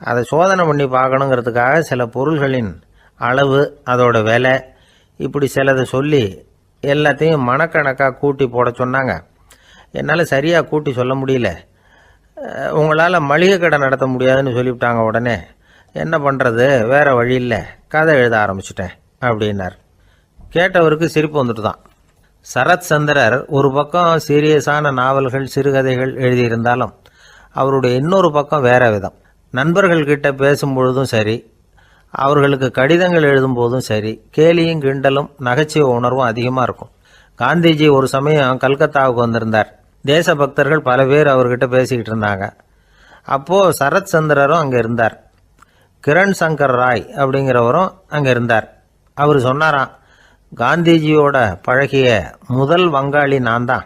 அதை சோதனை பண்ணி பார்க்கணுங்கிறதுக்காக சில பொருள்களின் அளவு, அதோட விலை, இப்படி சிலதை சொல்லி எல்லாத்தையும் மனக்கணக்காக கூட்டி போட சொன்னாங்க. என்னால் சரியாக கூட்டி சொல்ல முடியல. உங்களால் மளிகை கடை நடத்த முடியாதுன்னு சொல்லிவிட்டாங்க. உடனே என்ன பண்ணுறது, வேறு வழி இல்லை, கதை எழுத ஆரம்பிச்சிட்டேன் அப்படின்னார். கேட்டவருக்கு சிரிப்பு வந்துட்டு தான். சரத் சந்திரர் ஒரு பக்கம் சீரியஸான நாவல்கள், சிறுகதைகள் எழுதியிருந்தாலும் அவருடைய இன்னொரு பக்கம் வேற விதம். நண்பர்கள்கிட்ட பேசும்பொழுதும் சரி, அவர்களுக்கு கடிதங்கள் எழுதும் போதும் சரி, கேலியும் கிண்டலும் நகைச்சுவை உணர்வும் அதிகமாக இருக்கும். காந்திஜி ஒரு சமயம் கல்கத்தாவுக்கு வந்திருந்தார். தேசபக்தர்கள் பல பேர் அவர்கிட்ட பேசிக்கிட்டு இருந்தாங்க. அப்போது சரத் சந்திரரும் அங்கே இருந்தார். கிரண் சங்கர் ராய் அப்படிங்கிறவரும் அங்கே இருந்தார். அவர் சொன்னாராம், காந்திஜியோட பழகிய முதல் வங்காளி நான் தான்.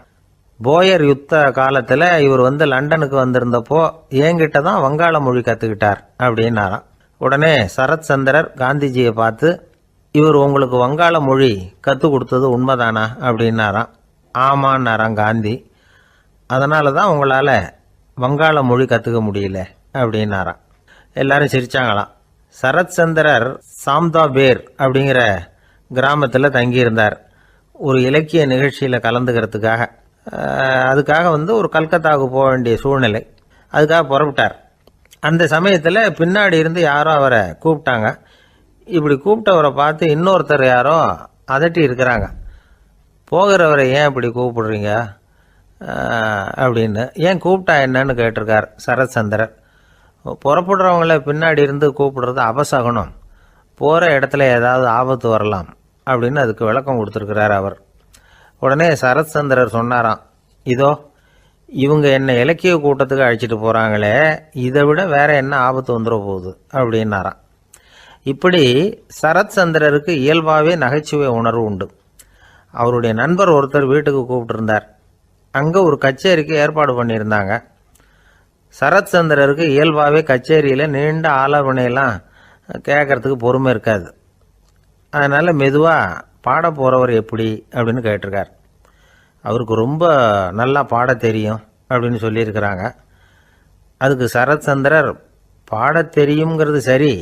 போயர் யுத்த காலத்தில் இவர் லண்டனுக்கு வந்திருந்தப்போ என்கிட்ட தான் வங்காள மொழி கற்றுக்கிட்டார் அப்படின்னாராம். உடனே சரத் சந்திரர் காந்திஜியை பார்த்து, இவர் உங்களுக்கு வங்காள மொழி கற்றுக் கொடுத்தது உண்மைதானா அப்படின்னாராம். ஆமான்னாராம் காந்தி. அதனால தான் உங்களால் வங்காள மொழி கற்றுக்க முடியல அப்படின்னாராம். எல்லாரும் சிரிச்சாங்களாம். சரத் சந்திரர் சாம்தாபேர் அப்படிங்கிற கிராமத்தில் தங்கியிருந்தார் ஒரு இலக்கிய நிகழ்ச்சியில் கலந்துக்கிறதுக்காக. அதுக்காக ஒரு கல்கத்தாவுக்கு போக வேண்டிய சூழ்நிலை. அதுக்காக புறப்பட்டார். அந்த சமயத்தில் பின்னாடி இருந்து யாரோ அவரை கூப்பிட்டாங்க. இப்படி கூப்பிட்டவரை பார்த்து இன்னொருத்தர் யாரோ அதட்டி இருக்கிறாங்க. போகிறவரை ஏன் இப்படி கூப்பிடுறீங்க அப்படின்னு. ஏன் கூப்பிட்டா என்னன்னு கேட்டிருக்கார் சரத் சந்திரர். புறப்படுறவங்கள பின்னாடி இருந்து கூப்பிடுறது அபசகுனம், போகிற இடத்துல ஏதாவது ஆபத்து வரலாம் அப்படின்னு அதுக்கு விளக்கம் கொடுத்துருக்கிறார் அவர். உடனே சரத் சந்திரர் சொன்னாராம், இதோ இவங்க என்னை இலக்கிய கூட்டத்துக்கு அழைச்சிட்டு போகிறாங்களே, இதை விட வேற என்ன ஆபத்து வந்துட போகுது அப்படின்னாராம். இப்படி சரத் சந்திரருக்கு இயல்பாகவே நகைச்சுவை உணர்வு உண்டு. அவருடைய நண்பர் ஒருத்தர் வீட்டுக்கு கூப்பிட்டுருந்தார். அங்கே ஒரு கச்சேரிக்கு ஏற்பாடு பண்ணியிருந்தாங்க. சரத் சந்திரருக்கு இயல்பாகவே கச்சேரியில் நீண்ட ஆலோசனையெல்லாம் கேட்கறதுக்கு பொறுமை இருக்காது. அதனால் மெதுவாக பாட போகிறவர் எப்படி அப்படின்னு கேட்டிருக்கார். அவருக்கு ரொம்ப நல்லா பாட தெரியும் அப்படின்னு சொல்லியிருக்கிறாங்க. அதுக்கு சரத் சந்திரர், பாட தெரியுங்கிறது சரி,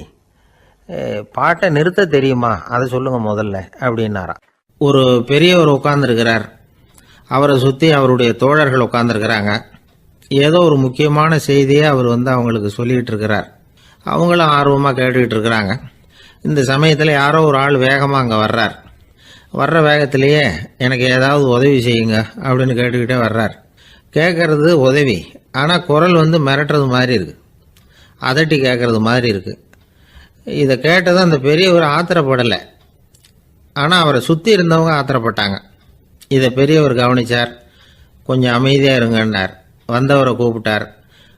பாட்டை நிறுத்த தெரியுமா அதை சொல்லுங்கள் முதல்ல அப்படின்னாராம். ஒரு பெரியவர் உட்கார்ந்துருக்கிறார். அவரை சுற்றி அவருடைய தோழர்கள் உட்காந்துருக்கிறாங்க. ஏதோ ஒரு முக்கியமான செய்தியை அவர் அவங்களுக்கு சொல்லிகிட்டு இருக்கிறார். அவங்களும் ஆர்வமாக கேட்டுக்கிட்டு இருக்கிறாங்க. இந்த சமயத்தில் யாரோ ஒரு ஆள் வேகமாக அங்கே வர்றார். வர்ற வேகத்திலேயே எனக்கு ஏதாவது உதவி செய்யுங்க அப்படின்னு கேட்டுக்கிட்டே வர்றார். கேட்கறது உதவி, ஆனால் குரல் மிரட்டுறது மாதிரி இருக்குது, அதட்டி கேட்கறது மாதிரி இருக்குது. இதை கேட்டதும் அந்த பெரியவர் ஆத்திரப்படலை, ஆனால் அவரை சுற்றி இருந்தவங்க ஆத்திரப்பட்டாங்க. இதை பெரியவர் கவனித்தார். கொஞ்சம் அமைதியாக இருங்கன்னார். வந்தவரை கூப்பிட்டார்.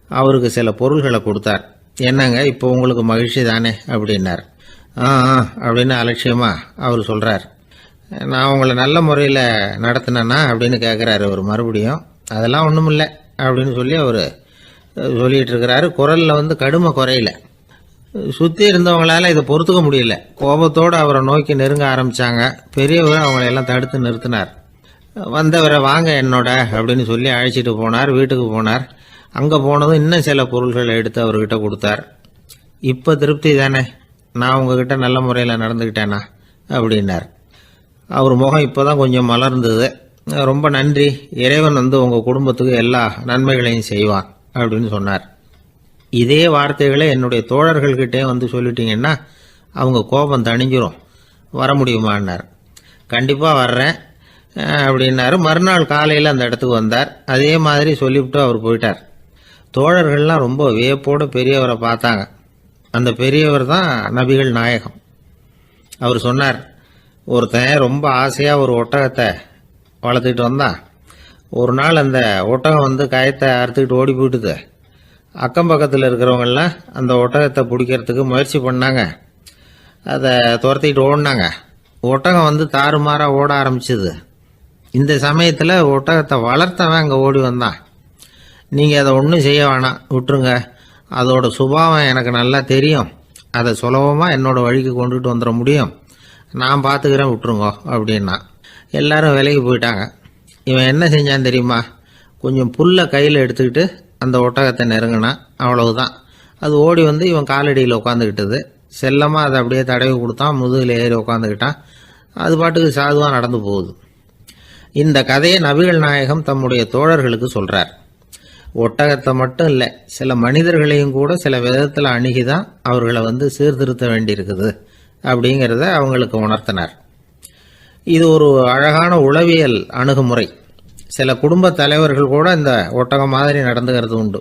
அவருக்கு சில பொருள்களை கொடுத்தார். என்னங்க இப்போ உங்களுக்கு மகிழ்ச்சி தானே அப்படின்னார். ஆ அப்படின்னு அலட்சியமாக அவர் சொல்கிறார். நான் உங்களை நல்ல முறையில் நடத்தினேன்னா அப்படின்னு கேட்குறாரு அவர் மறுபடியும். அதெல்லாம் ஒன்றும் இல்லை அப்படின்னு சொல்லி அவர் சொல்லிகிட்டு இருக்கிறாரு. குரலில் கடுமை குறையில. சுற்றி இருந்தவங்களால இதை பொறுத்துக்க முடியல. கோபத்தோடு அவரை நோக்கி நெருங்க ஆரம்பித்தாங்க. பெரியவர் அவங்களையெல்லாம் தடுத்து நிறுத்தினார். வந்தவரை வாங்க என்னோட அப்படின்னு சொல்லி அழைச்சிட்டு போனார். வீட்டுக்கு போனார். அங்கே போனதும் இன்னும் சில பொருள்களை எடுத்து அவர்கிட்ட கொடுத்தார். இப்போ திருப்தி தானே, நான் உங்ககிட்ட நல்ல முறையில் நடந்துக்கிட்டேனா அப்படின்னார். அவர் முகம் இப்போ தான் கொஞ்சம் மலர்ந்தது. ரொம்ப நன்றி, இறைவன் உங்கள் குடும்பத்துக்கு எல்லா நன்மைகளையும் செய்வான் அப்படின்னு சொன்னார். இதே வார்த்தைகளை என்னுடைய தோழர்கள்கிட்டே சொல்லிட்டீங்கன்னா அவங்க கோபம் தணிஞ்சிரும், வர முடியுமான்னார். கண்டிப்பாக வர்றேன் அப்படின்னாரு. மறுநாள் காலையில் அந்த இடத்துக்கு வந்தார். அதே மாதிரி சொல்லிவிட்டு அவர் போயிட்டார். தோழர்கள்லாம் ரொம்ப வியப்போடு பெரியவரை பார்த்தாங்க. அந்த பெரியவர் தான் நபிகள் நாயகம். அவர் சொன்னார், ஒருத்தன் ரொம்ப ஆசையாக ஒரு ஒட்டகத்தை வளர்த்துக்கிட்டு வந்தான். ஒரு நாள் அந்த ஒட்டகம் கயத்தை அறுத்துக்கிட்டு ஓடி போயிட்டுது. அக்கம் பக்கத்தில் இருக்கிறவங்கெல்லாம் அந்த ஒட்டகத்தை பிடிக்கிறதுக்கு முயற்சி பண்ணாங்க. அதை துரத்திக்கிட்டு ஓடினாங்க. ஒட்டகம் தாறுமாறாக ஓட ஆரம்பிச்சுது. இந்த சமயத்தில் ஒட்டகத்தை வளர்த்தவன் அங்கே ஓடி வந்தான். நீங்கள் அதை ஒன்றும் செய்ய வேணாம், விட்டுருங்க. அதோட சுபாவம் எனக்கு நல்லா தெரியும். அதை சுலபமாக என்னோட வழிக்கு கொண்டுட்டு வந்துட முடியும். நான் பார்த்துக்கிறேன், விட்டுருங்கோ அப்படின்னா. எல்லாரும் விலைக்கு போயிட்டாங்க. இவன் என்ன செஞ்சான் தெரியுமா? கொஞ்சம் புல்லை கையில் எடுத்துக்கிட்டு அந்த ஒட்டகத்தை நெருங்கினான். அவ்வளவுதான். அது ஓடி இவன் காலடியில் உட்காந்துக்கிட்டது. செல்லமாக அதை அப்படியே தடவி கொடுத்தான். முதுகில் ஏறி உட்காந்துக்கிட்டான். அது பாட்டுக்கு சாதுவாக நடந்து போகுது. இந்த கதையை நபிகள் நாயகம் தம்முடைய தோழர்களுக்கு சொல்கிறார். ஒட்டகத்தை மட்டும் இல்லை, சில மனிதர்களையும் கூட சில விதத்தில் அணுகிதான் அவர்களை சீர்திருத்த வேண்டியிருக்குது அப்படிங்கிறத அவங்களுக்கு உணர்த்தினார். இது ஒரு அழகான உளவியல் அணுகுமுறை. சில குடும்ப தலைவர்கள் கூட இந்த ஒட்டகம் மாதிரி நடந்துக்கிறது உண்டு.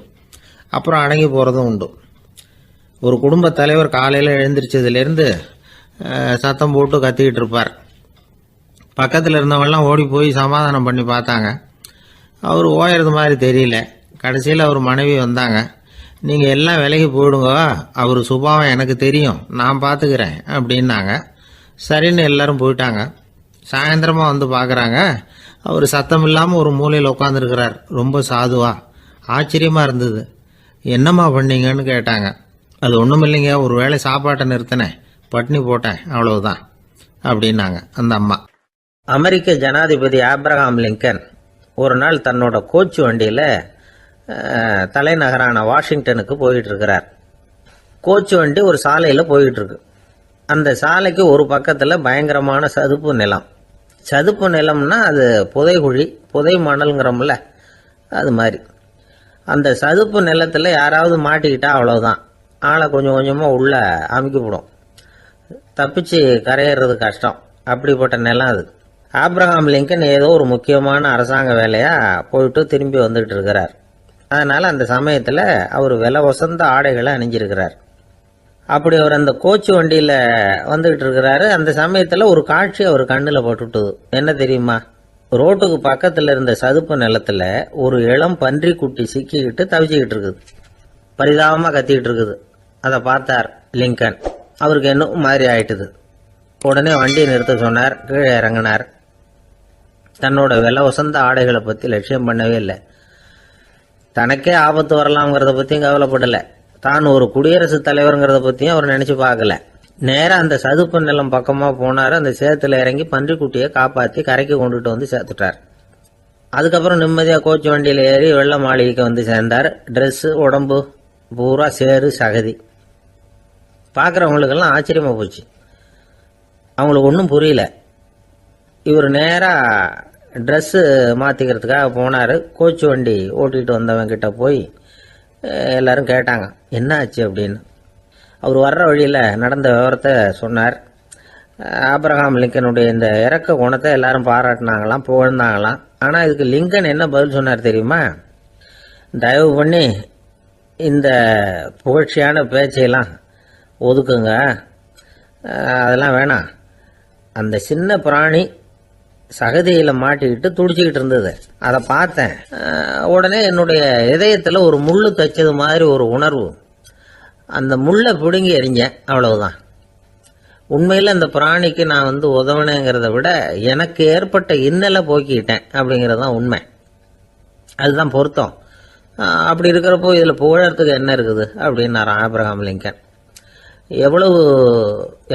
அப்புறம் அடங்கி போகிறதும் உண்டு. ஒரு குடும்ப தலைவர் காலையில் எழுந்திரிச்சதுலேருந்து சத்தம் போட்டு கத்திக்கிட்டு இருப்பார். பக்கத்தில் இருந்தவங்கெல்லாம் ஓடி போய் சமாதானம் பண்ணி பார்த்தாங்க. அவர் ஓயறது மாதிரி தெரியல. கடைசியில் அவர் மனைவி வந்தாங்க. நீங்கள் எல்லாம் விலகி போயிடுங்க, அவர் சுபாவம் எனக்கு தெரியும், நான் பார்த்துக்கிறேன் அப்படின்னாங்க. சரின்னு எல்லாரும் போயிட்டாங்க. சாயந்தரமாக பார்க்குறாங்க, அவர் சத்தம் இல்லாமல் ஒரு மூலையில் உட்காந்துருக்கிறார். ரொம்ப சாதுவா. ஆச்சரியமாக இருந்தது. என்னம்மா பண்ணீங்கன்னு கேட்டாங்க. அது ஒன்றும் இல்லைங்க, ஒரு வேளை சாப்பாட்டை நிறுத்தினேன், பட்னி போட்டேன், அவ்வளவுதான் அப்படின்னாங்க அந்த அம்மா. அமெரிக்க ஜனாதிபதி ஆப்ரஹாம் லிங்கன் ஒரு நாள் தன்னோட கோச்சு வண்டியில் தலைநகரான வாஷிங்டனுக்கு போயிட்டு இருக்கிறார். கோச்சு வண்டி ஒரு சாலையில் போயிட்டு இருக்கு. அந்த சாலைக்கு ஒரு பக்கத்தில் பயங்கரமான சதுப்பு நிலம். சதுப்பு நிலம்னா அது புதைகுழி, புதை மணல்ங்கிறோம்ல, அது மாதிரி. அந்த சதுப்பு நிலத்தில் யாராவது மாட்டிக்கிட்டா அவ்வளோதான், ஆளை கொஞ்சம் கொஞ்சமாக உள்ள அமுக்கிவிடும். தப்பிச்சு கரையிறது கஷ்டம். அப்படிப்பட்ட நிலம் அது. ஆப்ரஹாம் லிங்கன் ஏதோ ஒரு முக்கியமான அரசாங்க வேலையாக போயிட்டு திரும்பி வந்துகிட்டு இருக்கிறார். அதனால் அந்த சமயத்தில் அவர் விலை வசந்த ஆடைகளை அணிஞ்சிருக்கிறார். அப்படி அவர் அந்த கோச்சு வண்டியில் வந்துகிட்டு இருக்கிறாரு. அந்த சமயத்தில் ஒரு காட்சி அவர் கண்ணில் பட்டுட்டுது. என்ன தெரியுமா? ரோட்டுக்கு பக்கத்தில் இருந்த சதுப்பு நிலத்தில் ஒரு இளம் பன்றி குட்டி சிக்கிக்கிட்டு தவிச்சிக்கிட்டு இருக்குது. பரிதாபமாக கத்திக்கிட்டு இருக்குது. அதை பார்த்தார் லிங்கன். அவருக்கு என்ன மாதிரி ஆயிட்டுது. உடனே வண்டியை நிறுத்த சொன்னார். கீழே இறங்கினார். தன்னோட விலை வசந்த ஆடைகளை பற்றி லட்சியம் பண்ணவே இல்லை. தனக்கே ஆபத்து வரலாம்ங்கிறத பற்றியும் கவலைப்படலை. தான் ஒரு குடியரசுத் தலைவருங்கிறத பற்றியும் அவர் நினச்சி பார்க்கல. நேராக அந்த சதுப்பு நிலம் பக்கமாக போனார். அந்த சேத்துல இறங்கி பன்றிக்குட்டியை காப்பாற்றி கரைக்கு கொண்டுட்டு சேர்த்துட்டார். அதுக்கப்புறம் நிம்மதியாக கோச்சு வண்டியில் ஏறி வெள்ள மாளிகைக்கு சேர்ந்தார். ட்ரெஸ்ஸு உடம்பு பூரா சேரு சகதி. பார்க்குறவங்களுக்கெல்லாம் ஆச்சரியமாக போச்சு. அவங்களுக்கு ஒன்றும் புரியல. இவர் நேராக ட்ரெஸ்ஸு மாற்றிக்கிறதுக்காக போனார். கோச்சு வண்டி ஓட்டிகிட்டு வந்தவங்கிட்ட போய் எல்லாரும் கேட்டாங்க என்ன ஆச்சு அப்படின்னு. அவர் வர்ற வழியில் நடந்த விவரத்தை சொன்னார். ஆப்ரஹாம் லிங்கனுடைய இந்த இறக்க குணத்தை எல்லாரும் பாராட்டினாங்களாம், புகழ்ந்தாங்களாம். ஆனால் இதுக்கு லிங்கன் என்ன பதில் சொன்னார் தெரியுமா? தயவு பண்ணி இந்த புகழ்ச்சியான பேச்சையெல்லாம் ஒதுக்குங்க, அதெல்லாம் வேணாம். அந்த சின்ன பிராணி சகதியில் மாட்டிக்கிட்டு துடிச்சிக்கிட்டு இருந்தது. அதை பார்த்தேன். உடனே என்னுடைய இதயத்தில் ஒரு முள்ளு தைச்சது மாதிரி ஒரு உணர்வு. அந்த முள்ளை பிடுங்கி எறிஞ்சேன், அவ்வளவுதான். உண்மையில் அந்த பிராணிக்கு நான் உதவினேங்கிறத விட எனக்கு ஏற்பட்ட இன்னலை போக்கிக்கிட்டேன் அப்படிங்கிறது தான் உண்மை. அதுதான் பொருத்தம். அப்படி இருக்கிறப்போ இதில் புகழறதுக்கு என்ன இருக்குது அப்படின்னாராம் ஆபிரகாம் லிங்கன். எவ்வளவு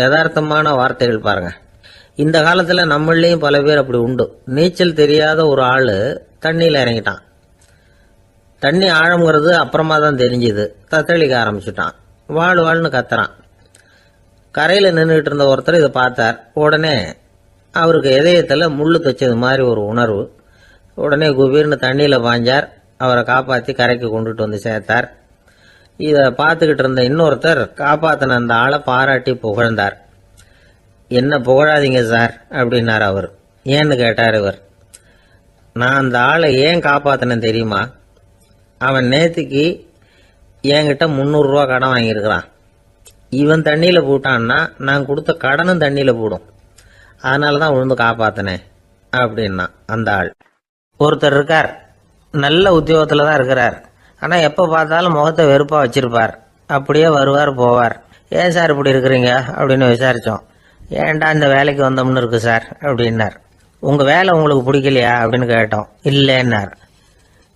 யதார்த்தமான வார்த்தைகள் பாருங்க. இந்த காலத்தில் நம்மளையும் பல பேர் அப்படி உண்டு. நீச்சல் தெரியாத ஒரு ஆள் தண்ணியில் இறங்கிட்டான். தண்ணி ஆழம்ங்கிறது அப்புறமா தான் தெரிஞ்சுது. தத்தளிக்க ஆரம்பிச்சுட்டான். வாழ்னு கத்துறான். கரையில் நின்றுட்டு இருந்த ஒருத்தர் இதை பார்த்தார். உடனே அவருக்கு இதயத்தில் முள்ளு தைச்சது மாதிரி ஒரு உணர்வு. உடனே குபீர்னு தண்ணியில் பாஞ்சார். அவரை காப்பாற்றி கரைக்கு கொண்டுட்டு வந்து சேர்த்தார். இதை பார்த்துக்கிட்டு இருந்த இன்னொருத்தர் காப்பாற்றின அந்த ஆளை பாராட்டி புகழ்ந்தார். என்ன புகழாதீங்க சார் அப்படின்னார் அவர். ஏன்னு கேட்டார் இவர். நான் அந்த ஆளை ஏன் காப்பாற்றினேன் தெரியுமா? அவன் நேற்றுக்கு என்கிட்ட 300 ரூபா கடன் வாங்கியிருக்கிறான். இவன் தண்ணியில் போட்டான்னா நான் கொடுத்த கடனும் தண்ணியில் போடும். அதனால தான் விழுந்து காப்பாற்றினேன் அப்படின்னா அந்த ஆள். ஒருத்தர் இருக்கார், நல்ல உத்தியோகத்தில் தான் இருக்கிறார். ஆனால் எப்போ பார்த்தாலும் முகத்தை வெறுப்பாக வச்சிருப்பார். அப்படியே வருவார் போவார். ஏன் சார் இப்படி இருக்கிறீங்க அப்படின்னு விசாரித்தோம். ஏன்டா இந்த வேலைக்கு வந்தோம்னு இருக்கு சார் அப்படின்னார். உங்கள் வேலை உங்களுக்கு பிடிக்கலையா அப்படின்னு கேட்டோம். இல்லைன்னார்.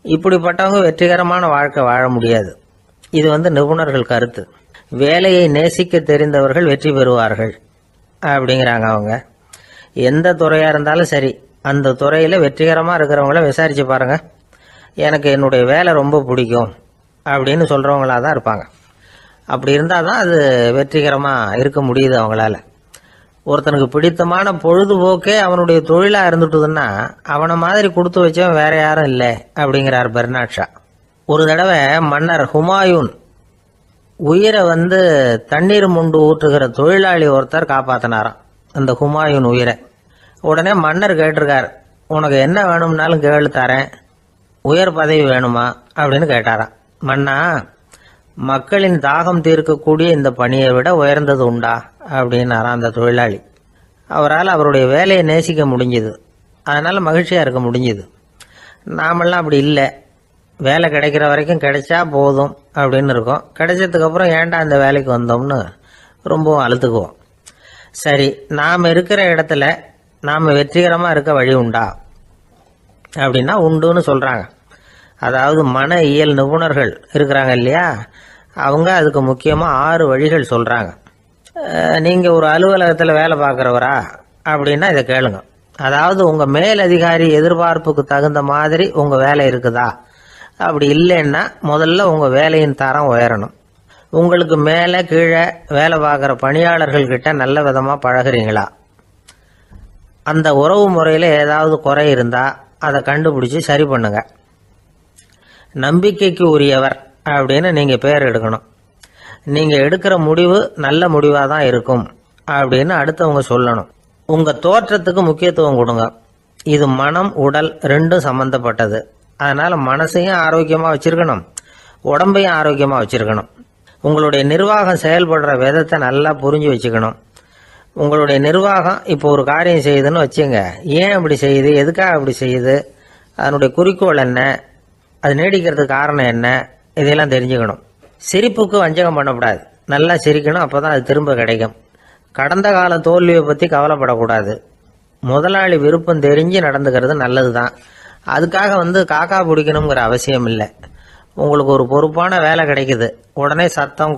இப்படிப்பட்டவங்க வெற்றிகரமான வாழ்க்கை வாழ முடியாது. இது நிபுணர்கள் கருத்து. வேலையை நேசிக்க தெரிந்தவர்கள் வெற்றி பெறுவார்கள் அப்படிங்கிறாங்க அவங்க. எந்த துறையாக இருந்தாலும் சரி, அந்த துறையில் வெற்றிகரமாக இருக்கிறவங்கள விசாரித்து பாருங்க. எனக்கு என்னுடைய வேலை ரொம்ப பிடிக்கும் அப்படின்னு சொல்கிறவங்களா தான் இருப்பாங்க. அப்படி இருந்தால் தான் அது வெற்றிகரமாக இருக்க முடியுது அவங்களால. ஒருத்தனுக்கு பிடித்தமான பொழுதுபோக்கே அவனுடைய தொழிலாக இருந்துட்டுதுன்னா அவனை மாதிரி கொடுத்து வச்சவன் வேற யாரும் இல்லை அப்படிங்கிறார் பெர்னாட் ஷா. ஒரு தடவை மன்னர் ஹுமாயூன் உயிரை தண்ணீர் முண்டு ஊற்றுகிற தொழிலாளி ஒருத்தர் காப்பாற்றினாராம் அந்த ஹுமாயூன் உயிரை. உடனே மன்னர் கேட்டிருக்கார், உனக்கு என்ன வேணும்னாலும் கேளு தரேன், உயர் பதவி வேணுமா அப்படின்னு கேட்டாராம். மன்னா, மக்களின் தாகம் தீர்க்கக்கூடிய இந்த பணியை விட உயர்ந்தது உண்டா அப்படின்னாராம் அந்த தொழிலாளி. அவரால் அவருடைய வேலையை நேசிக்க முடிஞ்சுது. அதனால் மகிழ்ச்சியாக இருக்க முடிஞ்சுது. நாமெல்லாம் அப்படி இல்லை. வேலை கிடைக்கிற வரைக்கும் கிடைச்சா போதும் அப்படின்னு இருக்கோம். கிடைச்சதுக்கப்புறம் ஏன்டா இந்த வேலைக்கு வந்தோம்னு ரொம்பவும் அழுத்துக்குவோம். சரி, நாம் இருக்கிற இடத்துல நாம் வெற்றிகரமாக இருக்க வழி உண்டா அப்படின்னா உண்டுன்னு சொல்கிறாங்க. அதாவது மன இயல் நிபுணர்கள் இருக்கிறாங்க இல்லையா, அவங்க அதுக்கு முக்கியமாக 6 வழிகள் சொல்கிறாங்க. நீங்கள் ஒரு அலுவலகத்தில் வேலை பார்க்குறவரா அப்படின்னா இதை கேளுங்க. அதாவது உங்கள் மேலதிகாரி எதிர்பார்ப்புக்கு தகுந்த மாதிரி உங்கள் வேலை இருக்குதா? அப்படி இல்லைன்னா முதல்ல உங்கள் வேலையின் தரம் உயரணும். உங்களுக்கு மேலே கீழே வேலை பார்க்குற பணியாளர்கள்கிட்ட நல்ல விதமாக பழகிறீங்களா? அந்த உறவு முறையில் ஏதாவது குறை இருந்தால் அதை கண்டுபிடிச்சி சரி பண்ணுங்க. நம்பிக்கைக்கு உரியவர் அப்படின்னு நீங்கள் பேர் எடுக்கணும். நீங்கள் எடுக்கிற முடிவு நல்ல முடிவாக தான் இருக்கும் அப்படின்னு அடுத்தவங்க சொல்லணும். உங்கள் தோற்றத்துக்கு முக்கியத்துவம் கொடுங்க. இது மனம் உடல் ரெண்டும் சம்பந்தப்பட்டது. அதனால் மனசையும் ஆரோக்கியமாக வச்சுருக்கணும், உடம்பையும் ஆரோக்கியமாக வச்சுருக்கணும். உங்களுடைய நிர்வாகம் செயல்படுற விதத்தை நல்லா புரிஞ்சு வச்சுக்கணும். உங்களுடைய நிர்வாகம் இப்போ ஒரு காரியம் செய்யுதுன்னு வச்சுங்க, ஏன் அப்படி செய்யுது, எதுக்காக அப்படி செய்யுது, அதனுடைய குறிக்கோள் என்ன, அது நீடிக்கிறதுக்கு காரணம் என்ன, இதையெல்லாம் தெரிஞ்சுக்கணும். சிரிப்புக்கு வஞ்சகம் பண்ணக்கூடாது. நல்லா சிரிக்கணும், அப்போ தான் அது திரும்ப கிடைக்கும். கடந்த கால தோல்வியை பற்றி கவலைப்படக்கூடாது. முதலாளி விருப்பம் தெரிஞ்சு நடந்துக்கிறது நல்லது தான். அதுக்காக காக்கா பிடிக்கணுங்கிற அவசியம் இல்லை. உங்களுக்கு ஒரு பொறுப்பான வேலை கிடைக்குது, உடனே சத்தம்